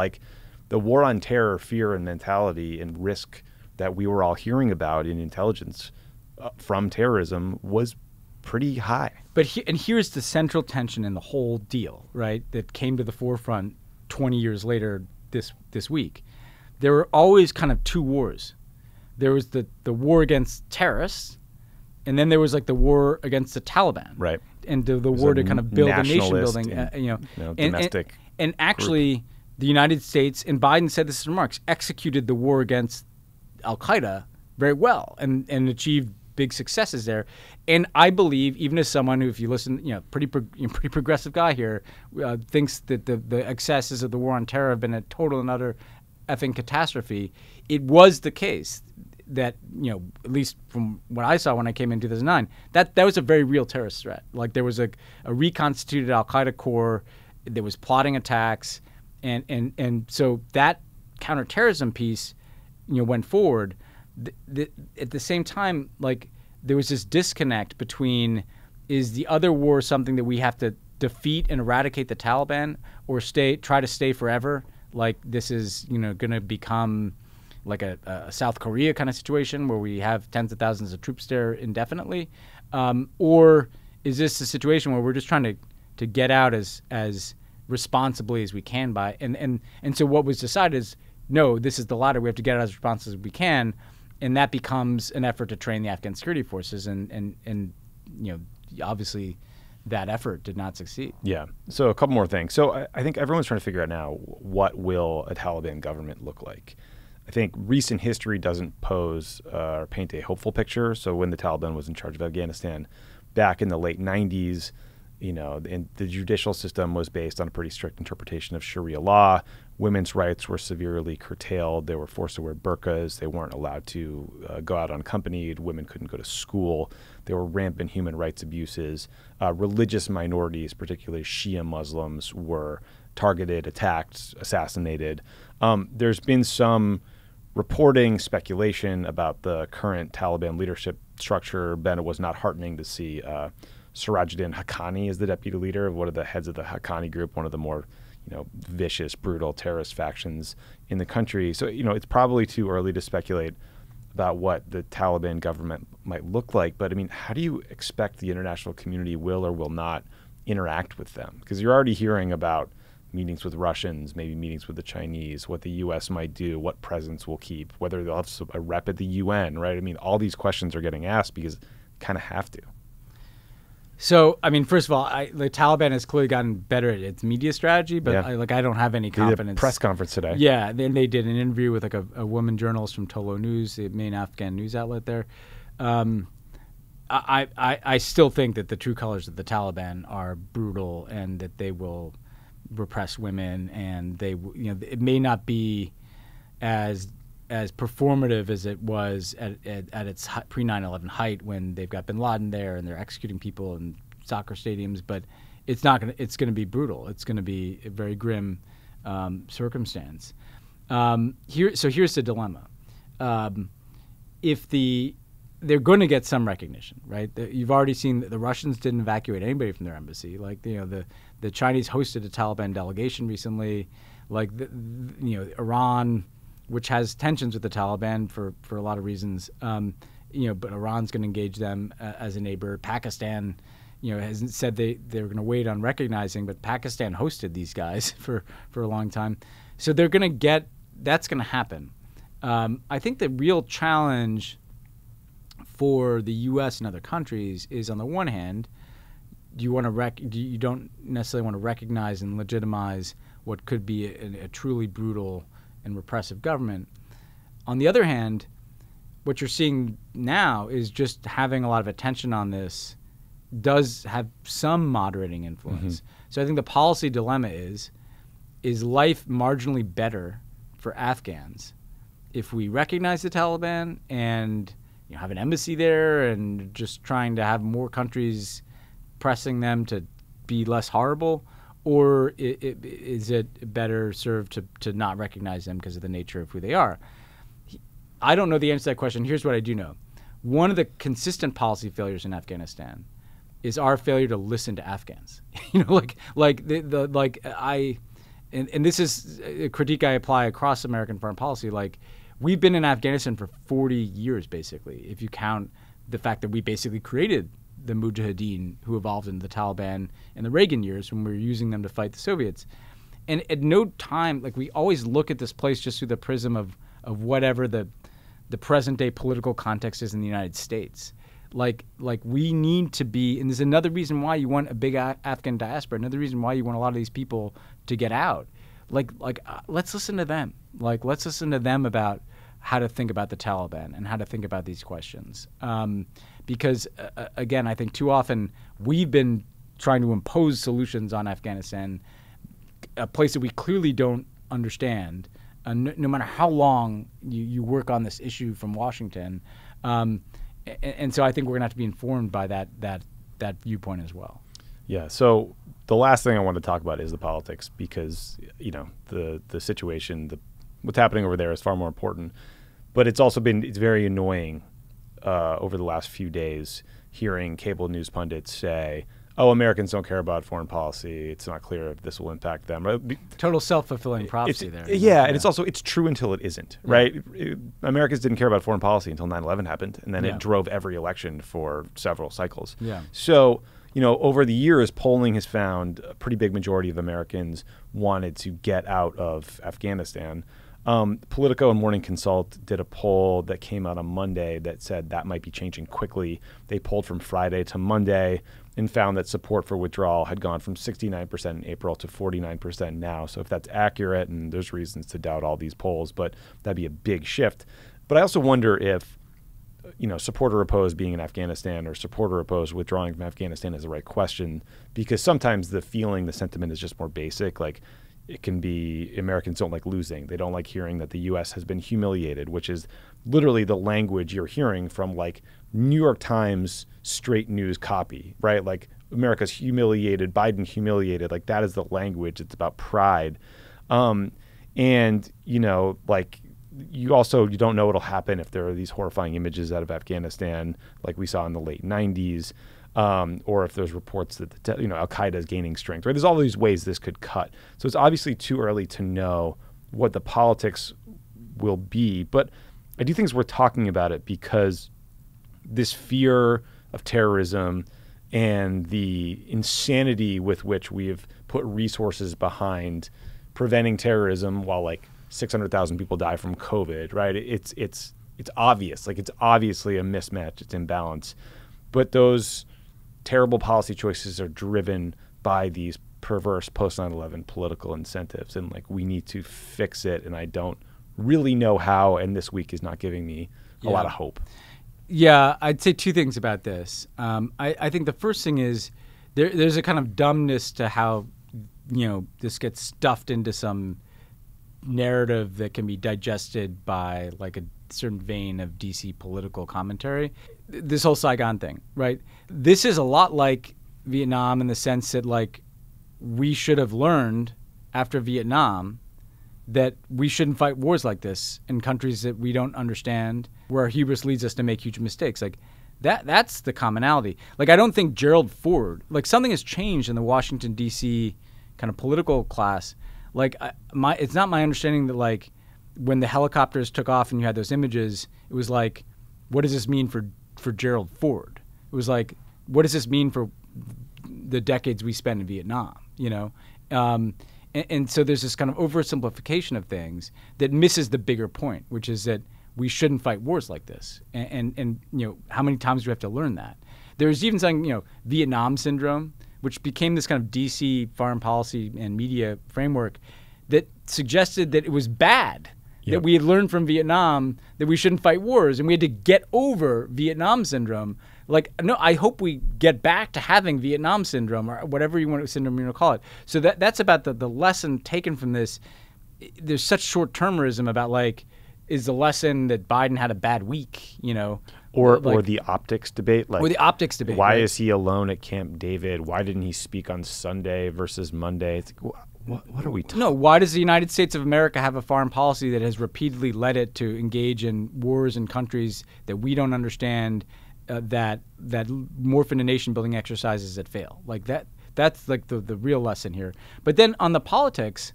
the war on terror, fear, and mentality and risk that we were all hearing about in intelligence from terrorism was pretty high. But here's the central tension in the whole deal, right? That came to the forefront 20 years later this week. There were always kind of two wars. There was the war against terrorists, and then there was the war against the Taliban, right? And the war to kind of build a nation building, domestic. And actually, group. The United States, and Biden said this in remarks, executed the war against Al Qaeda very well and achieved big successes there. And I believe, even as someone who, if you listen, pretty progressive guy here, thinks that the excesses of the war on terror have been a total and utter effing catastrophe. It was the case that, at least from what I saw when I came in 2009, that was a very real terrorist threat. There was a reconstituted Al Qaeda core, there was plotting attacks, and so that counterterrorism piece, went forward. At the same time, there was this disconnect between, is the other war something that we have to defeat and eradicate the Taliban, or try to stay forever? This is going to become a South Korea kind of situation where we have tens of thousands of troops there indefinitely, or is this a situation where we're just trying to get out as responsibly as we can by and so what was decided is, no, this is the latter. We have to get out as responsibly as we can, and that becomes an effort to train the Afghan security forces, and obviously that effort did not succeed. Yeah. So a couple more things. So I think everyone's trying to figure out now, what will a Taliban government look like? I think recent history doesn't pose or paint a hopeful picture. So when the Taliban was in charge of Afghanistan back in the late 90s, and the judicial system was based on a pretty strict interpretation of Sharia law. Women's rights were severely curtailed. They were forced to wear burqas. They weren't allowed to go out unaccompanied. Women couldn't go to school. There were rampant human rights abuses. Religious minorities, particularly Shia Muslims, were targeted, attacked, assassinated. There's been some reporting, speculation about the current Taliban leadership structure. Ben, it was not heartening to see Sirajuddin Haqqani is the deputy leader of one of the heads of the Haqqani group, one of the more vicious, brutal terrorist factions in the country. So, it's probably too early to speculate about what the Taliban government might look like. But, how do you expect the international community will or will not interact with them? Because you're already hearing about meetings with Russians, maybe meetings with the Chinese, what the U.S. might do, what presence we'll keep, whether they'll have a rep at the UN, right? all these questions are getting asked because they kind of have to. So, first of all, the Taliban has clearly gotten better at its media strategy, but I don't have any confidence. They did a press conference today. Yeah, then they did an interview with a woman journalist from Tolo News, the main Afghan news outlet there. I still think that the true colors of the Taliban are brutal, and that they will repress women, and it may not be as performative as it was at its pre-9/11 height, when they've got bin Laden there and they're executing people in soccer stadiums, but it's going to be brutal. It's going to be a very grim circumstance. Here's the dilemma. They're going to get some recognition, right? You've already seen that the Russians didn't evacuate anybody from their embassy. The Chinese hosted a Taliban delegation recently. Iran, which has tensions with the Taliban for a lot of reasons, but Iran's going to engage them as a neighbor. Pakistan, has said they're going to wait on recognizing, but Pakistan hosted these guys for a long time. So they're going to get, that's going to happen. I think the real challenge for the U.S. and other countries is, on the one hand, you don't necessarily want to recognize and legitimize what could be a truly brutal and repressive government. On the other hand, what you're seeing now is just having a lot of attention on this does have some moderating influence. Mm-hmm. So I think the policy dilemma is is life marginally better for Afghans if we recognize the Taliban and have an embassy there and just trying to have more countries pressing them to be less horrible, or is it better served to not recognize them because of the nature of who they are? I don't know the answer to that question. Here's what I do know. One of the consistent policy failures in Afghanistan is our failure to listen to Afghans. And this is a critique I apply across American foreign policy. Like, we've been in Afghanistan for 40 years, basically, if you count the fact that we basically created the Mujahideen who evolved into the Taliban in the Reagan years when we were using them to fight the Soviets. And at no time, like, we always look at this place just through the prism of whatever the present day political context is in the United States. Like we need to be, and there's another reason why you want a big Afghan diaspora, another reason why you want a lot of these people to get out. Let's listen to them. Let's listen to them about how to think about the Taliban and how to think about these questions. Because, again, I think too often we've been trying to impose solutions on Afghanistan, a place that we clearly don't understand, no matter how long you work on this issue from Washington. And so I think we're going to have to be informed by that viewpoint as well. Yeah. So the last thing I want to talk about is the politics, because the situation, what's happening over there is far more important. But it's very annoying over the last few days hearing cable news pundits say, "Oh, Americans don't care about foreign policy. It's not clear if this will impact them." Total self-fulfilling prophecy there. Yeah, and it's true until it isn't, right? Americans didn't care about foreign policy until 9/11 happened, and then it drove every election for several cycles. Yeah. So, over the years, polling has found a pretty big majority of Americans wanted to get out of Afghanistan. Politico and Morning Consult did a poll that came out on Monday that said that might be changing quickly. They polled from Friday to Monday and found that support for withdrawal had gone from 69% in April to 49% now. So if that's accurate, and there's reasons to doubt all these polls, but that'd be a big shift. But I also wonder if, support or oppose being in Afghanistan or support or oppose withdrawing from Afghanistan is the right question, because sometimes the sentiment is just more basic. Like, it can be Americans don't like losing. They don't like hearing that the U.S. has been humiliated, which is literally the language you're hearing from New York Times straight news copy, right? Like, America's humiliated, Biden humiliated. Like, that is the language. It's about pride. And, you don't know what'll happen if there are these horrifying images out of Afghanistan like we saw in the late 90s. Or if there's reports that Al-Qaeda is gaining strength, right? There's all these ways this could cut. So it's obviously too early to know what the politics will be. But I do think it's worth talking about it, because this fear of terrorism and the insanity with which we have put resources behind preventing terrorism while 600,000 people die from COVID, right? It's obvious. It's obviously a mismatch. It's imbalance. But those terrible policy choices are driven by these perverse post 9/11 political incentives, and we need to fix it. And I don't really know how, and this week is not giving me a lot of hope. Yeah, I'd say two things about this. I think the first thing is there's a kind of dumbness to how this gets stuffed into some narrative that can be digested by a certain vein of DC political commentary. This whole Saigon thing, right? This is a lot like Vietnam in the sense that we should have learned after Vietnam that we shouldn't fight wars like this in countries that we don't understand, where our hubris leads us to make huge mistakes. That's the commonality. I don't think Gerald Ford, something has changed in the Washington DC kind of political class. It's not my understanding that when the helicopters took off and you had those images, it was what does this mean for Gerald Ford? It was what does this mean for the decades we spent in Vietnam? And so there's this kind of oversimplification of things that misses the bigger point, which is that we shouldn't fight wars like this. And how many times do we have to learn that? There's even something, Vietnam syndrome, which became this kind of DC foreign policy and media framework that suggested that it was bad. That we had learned from Vietnam that we shouldn't fight wars, and we had to get over Vietnam syndrome. Like, no, I hope we get back to having Vietnam syndrome or whatever you want to call it. So that's about the lesson taken from this. There's such short-termerism about, like, is the lesson that Biden had a bad week, you know? Or like, the optics debate. Like, or the optics debate. Why right? is he alone at Camp David? Why didn't he speak on Sunday versus Monday? It's like, what are we talking about? No, why does the United States of America have a foreign policy that has repeatedly led it to engage in wars in countries that we don't understand, that morph into nation-building exercises that fail? Like that's like the real lesson here. But then on the politics,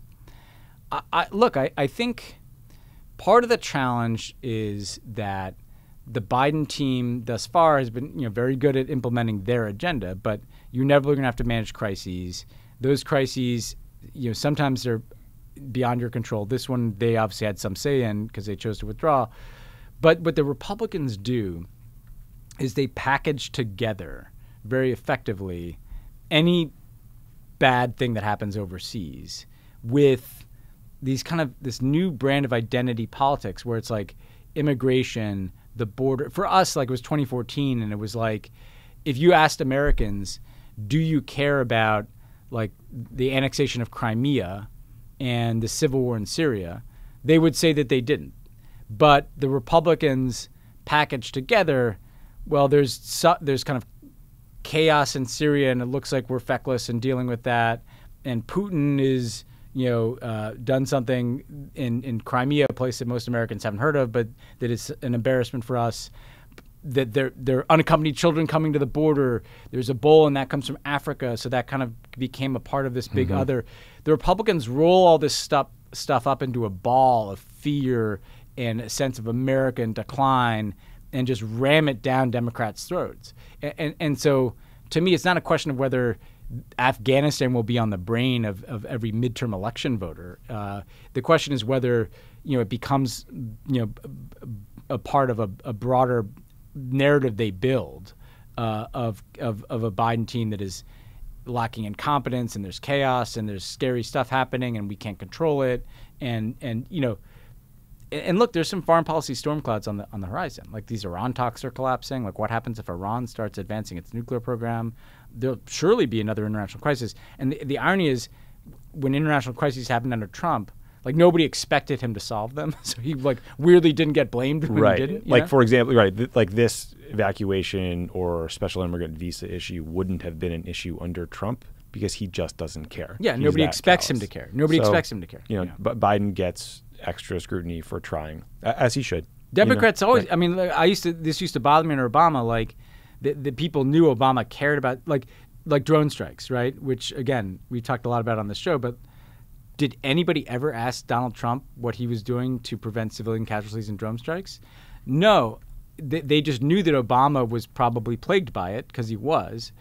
I think part of the challenge is that the Biden team thus far has been very good at implementing their agenda, but you're never going to have to manage crises. Those crises, sometimes they're beyond your control. This one, they obviously had some say in because they chose to withdraw. But what the Republicans do is they package together very effectively any bad thing that happens overseas with this new brand of identity politics where it's like immigration, the border. For us, like, it was 2014, and it was like, if you asked Americans, do you care about, like, the annexation of Crimea and the civil war in Syria, they would say that they didn't. But the Republicans packaged together, well, there's kind of chaos in Syria, and it looks like we're feckless in dealing with that, and Putin is done something in Crimea, a place that most Americans haven't heard of, but that is an embarrassment for us. That they're unaccompanied children coming to the border. There's Ebola, and that comes from Africa, so that kind of became a part of this big other. The Republicans roll all this stuff up into a ball of fear and a sense of American decline, and just ram it down Democrats' throats. And so, to me, it's not a question of whether Afghanistan will be on the brain of every midterm election voter. The question is whether it becomes a part of a broader narrative they build of a Biden team that is lacking in competence, and there's chaos, and there's scary stuff happening, and we can't control it, and look, there's some foreign policy storm clouds on the horizon. Like, these Iran talks are collapsing. Like, what happens if Iran starts advancing its nuclear program? There'll surely be another international crisis. And the irony is, when international crises happened under Trump, like, nobody expected him to solve them. So he, like, weirdly didn't get blamed when he didn't. Like, for example, like this evacuation or special immigrant visa issue wouldn't have been an issue under Trump because he just doesn't care. Yeah, nobody expects him to care. Nobody expects him to care. But Biden gets extra scrutiny for trying, as he should. Democrats always. I mean, this used to bother me under Obama. Like, the people knew Obama cared about like drone strikes, right? Which, again, we talked a lot about on this show. But did anybody ever ask Donald Trump what he was doing to prevent civilian casualties in drone strikes? No, they just knew that Obama was probably plagued by it because he was.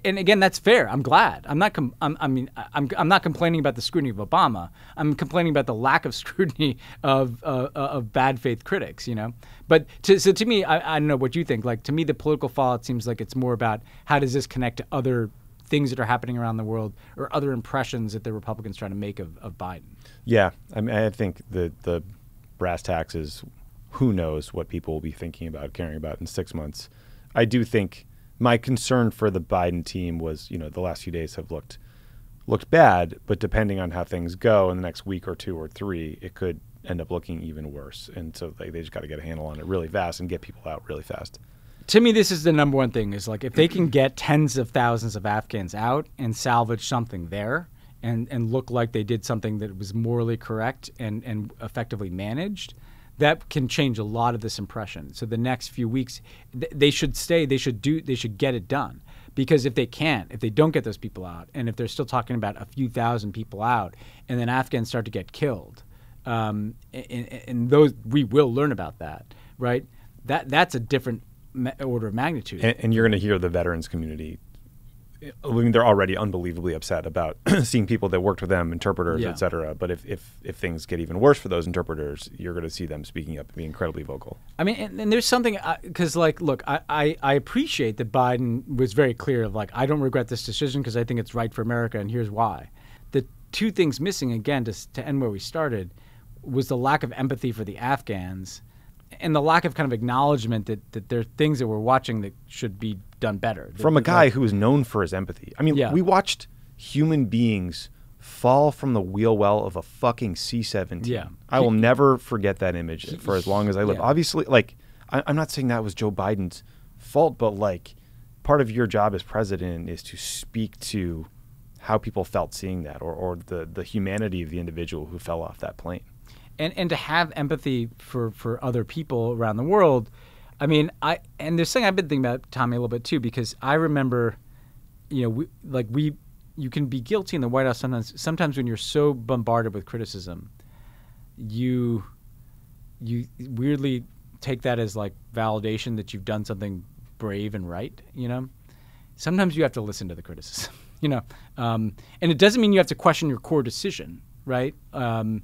And again, that's fair. I'm glad. I'm not not complaining about the scrutiny of Obama. I'm complaining about the lack of scrutiny of bad faith critics. But to me, I don't know what you think. Like, to me, the political fallout seems like it's more about how does this connect to other things that are happening around the world or other impressions that the Republicans trying to make of Biden. Yeah, I mean, I think the brass tacks is who knows what people will be thinking about, caring about in 6 months. I do think. My concern for the Biden team was, the last few days have looked bad, but depending on how things go in the next week or two or three, it could end up looking even worse. And so they just got to get a handle on it really fast and get people out really fast. To me, this is the number one thing is, like, if they can get tens of thousands of Afghans out and salvage something there and look like they did something that was morally correct and effectively managed, that can change a lot of this impression. So the next few weeks, they should stay. They should get it done. Because if they don't get those people out, and if they're still talking about a few thousand people out, and then Afghans start to get killed, and those we will learn about that, right? That's a different order of magnitude. And you're going to hear the veterans community. I mean, they're already unbelievably upset about seeing people that worked with them, interpreters, et cetera. But if things get even worse for those interpreters, you're going to see them speaking up and being incredibly vocal. I mean, and there's something, because, like, look, I appreciate that Biden was very clear of, like, I don't regret this decision because I think it's right for America, and here's why. The two things missing, again, to end where we started, was the lack of empathy for the Afghans and the lack of kind of acknowledgement that there are things that we're watching that should be done better. From a guy who is known for his empathy. I mean, we watched human beings fall from the wheel well of a fucking C-17. Yeah. I will never forget that image for as long as I live. Yeah. Obviously, like, I'm not saying that was Joe Biden's fault, but like, part of your job as president is to speak to how people felt seeing that, or the humanity of the individual who fell off that plane. And to have empathy for other people around the world. I mean, and there's something I've been thinking about, Tommy, a little bit too, because I remember, you can be guilty in the White House sometimes when you're so bombarded with criticism, you weirdly take that as like validation that you've done something brave and right, you know? Sometimes you have to listen to the criticism, you know? And it doesn't mean you have to question your core decision, right? And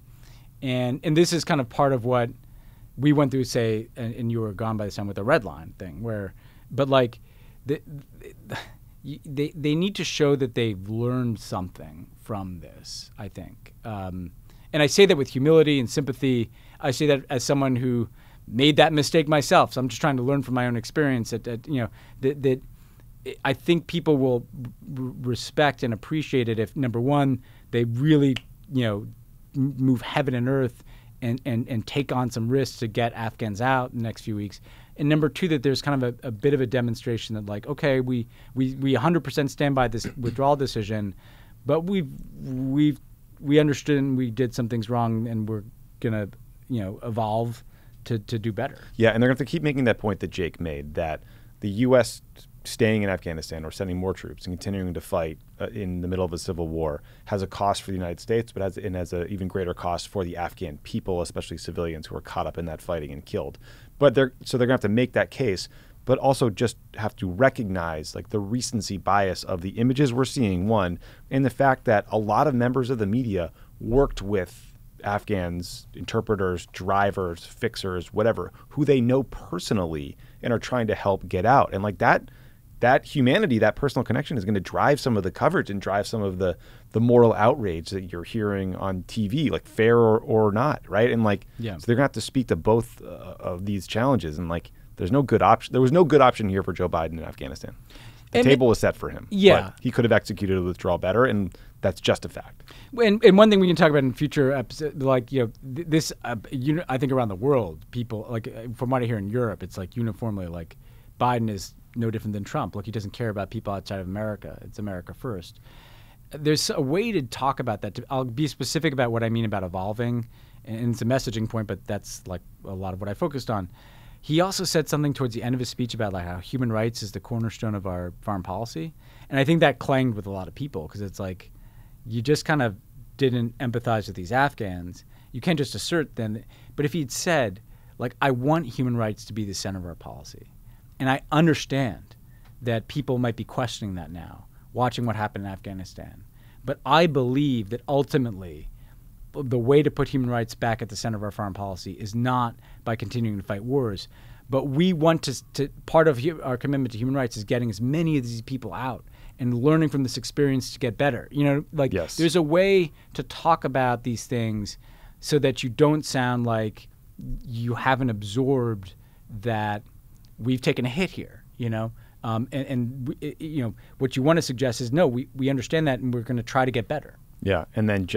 this is kind of part of what we went through, say, and you were gone by this time with the red line thing, but like, they need to show that they've learned something from this, I think. And I say that with humility and sympathy. I say that as someone who made that mistake myself. So I'm just trying to learn from my own experience that I think people will respect and appreciate it if, number one, they really, move heaven and earth and take on some risks to get Afghans out in the next few weeks. And number two, that there's kind of a bit of a demonstration that, like, okay, we 100% stand by this withdrawal decision, but we understood and we did some things wrong, and we're gonna evolve to do better. Yeah, and they're going to keep making that point that Jake made, that the U.S. staying in Afghanistan or sending more troops and continuing to fight in the middle of a civil war has a cost for the United States, but has an even greater cost for the Afghan people, especially civilians who are caught up in that fighting and killed. But they're going to have to make that case, but also just have to recognize like the recency bias of the images we're seeing, one, and the fact that a lot of members of the media worked with Afghans, interpreters, drivers, fixers, whatever, who they know personally and are trying to help get out. And like that humanity, that personal connection is going to drive some of the coverage and drive some of the moral outrage that you're hearing on TV, like fair or not, right? And like, so they're going to have to speak to both of these challenges. And like, there's no good option. There was no good option here for Joe Biden in Afghanistan. The table was set for him. Yeah. But he could have executed a withdrawal better, and that's just a fact. And one thing we can talk about in future episodes, like, this, I think around the world, people, like, from what I hear in Europe, it's like uniformly like Biden is no different than Trump. Like, he doesn't care about people outside of America. It's America first. There's a way to talk about that. I'll be specific about what I mean about evolving, and it's a messaging point, but that's like a lot of what I focused on. He also said something towards the end of his speech about like how human rights is the cornerstone of our foreign policy. And I think that clanged with a lot of people, because it's like, you just kind of didn't empathize with these Afghans. You can't just assert then. But if he'd said, like, I want human rights to be the center of our policy, and I understand that people might be questioning that now, watching what happened in Afghanistan, but I believe that ultimately the way to put human rights back at the center of our foreign policy is not by continuing to fight wars, but we want to part of our commitment to human rights is getting as many of these people out and learning from this experience to get better. There's a way to talk about these things so that you don't sound like you haven't absorbed that we've taken a hit here, what you want to suggest is, no, we understand that, and we're going to try to get better. Yeah, and then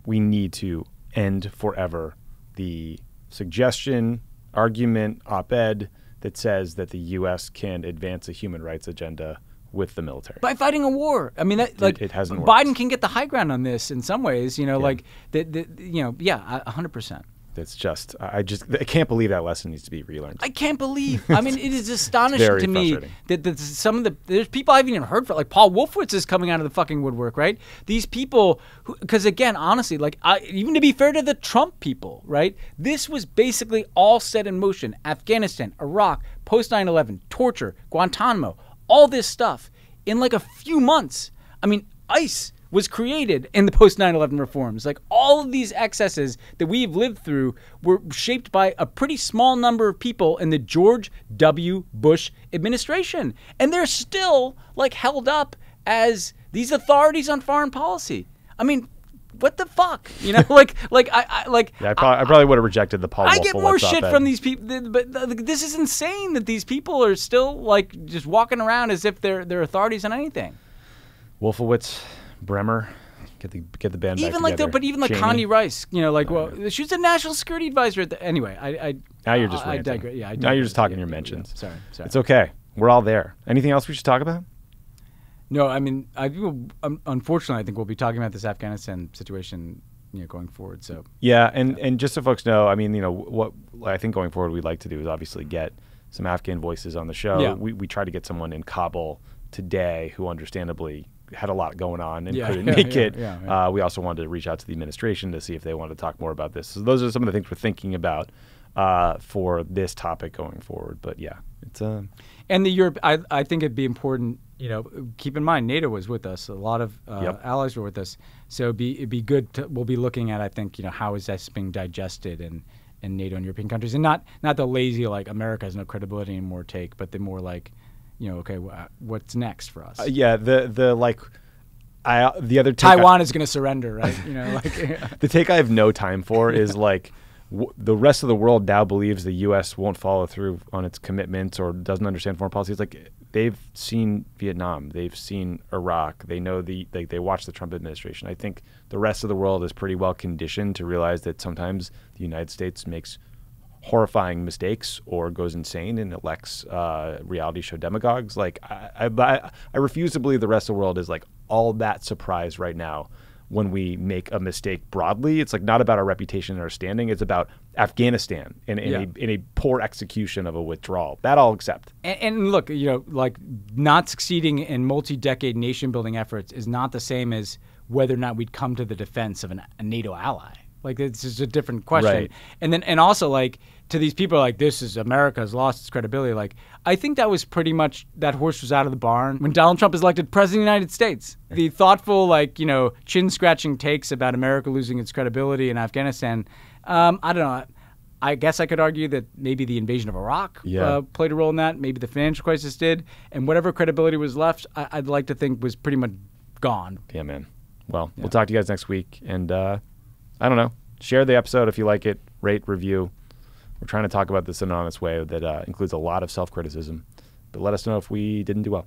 we need to end forever the suggestion, argument, op-ed that says that the U.S. can advance a human rights agenda with the military by fighting a war. I mean, it hasn't worked. Biden can get the high ground on this in some ways. 100%. It's just, I can't believe that lesson needs to be relearned. I can't believe. I mean, it is astonishing to me that there's people I haven't even heard from, like Paul Wolfowitz is coming out of the fucking woodwork, right? These people, because again, honestly, even to be fair to the Trump people, right? This was basically all set in motion. Afghanistan, Iraq, post 9/11, torture, Guantanamo, all this stuff in like a few months. I mean, ICE was created in the post 9/11 reforms. Like, all of these excesses that we've lived through were shaped by a pretty small number of people in the George W. Bush administration. And they're still like held up as these authorities on foreign policy. I mean, what the fuck? You know, like Yeah, I probably would have rejected the Paul I Wolfowitz get more shit op-ed. from these people, but this is insane that these people are still like just walking around as if they're authorities on anything. Wolfowitz, Bremer, get the band Even back like together. but even like Cheney. Connie Rice, you know, like she's a national security advisor. Anyway, Now you're just I ranting. digress. Yeah, now you're just talking your mentions. Yeah. Sorry. It's okay. We're all there. Anything else we should talk about? No, I mean, unfortunately, I think we'll be talking about this Afghanistan situation, you know, going forward. So yeah, and just so folks know, I mean, you know, what I think going forward we'd like to do is obviously get some Afghan voices on the show. Yeah. We tried to get someone in Kabul today who understandably had a lot going on and Yeah, couldn't yeah, make yeah, it. yeah. We also wanted to reach out to the administration to see if they wanted to talk more about this. So those are some of the things we're thinking about for this topic going forward. But yeah, it's And the Europe, I think it'd be important, you know, keep in mind NATO was with us. A lot of allies were with us. So it'd be good we'll be looking at, I think, you know, how is this being digested in NATO and European countries, and not the lazy like America has no credibility anymore take, but the more like, you know, okay, what's next for us? yeah, the other take Taiwan is going to surrender, right? You know, like the take I have no time for is like the rest of the world now believes the U.S. won't follow through on its commitments or doesn't understand foreign policy. It's like they've seen Vietnam, they've seen Iraq, they know they watch the Trump administration. I think the rest of the world is pretty well conditioned to realize that sometimes the United States makes horrifying mistakes or goes insane and elects reality show demagogues. Like I refuse to believe the rest of the world is like all that surprised right now when we make a mistake broadly. It's like not about our reputation and our standing. It's about Afghanistan in a poor execution of a withdrawal. That I'll accept. And look, you know, like not succeeding in multi-decade nation-building efforts is not the same as whether or not we'd come to the defense of a NATO ally. Like it's just a different question. Right. And also like to these people like this is America's lost its credibility. Like I think that was pretty much that horse was out of the barn when Donald Trump is elected president of the United States. The thoughtful like, you know, chin scratching takes about America losing its credibility in Afghanistan. I don't know. I guess I could argue that maybe the invasion of Iraq played a role in that. Maybe the financial crisis did, and whatever credibility was left, I'd like to think was pretty much gone. Yeah, man. Well, we'll talk to you guys next week, and I don't know. Share the episode if you like it. Rate, review. We're trying to talk about this in an honest way that includes a lot of self-criticism. But let us know if we didn't do well.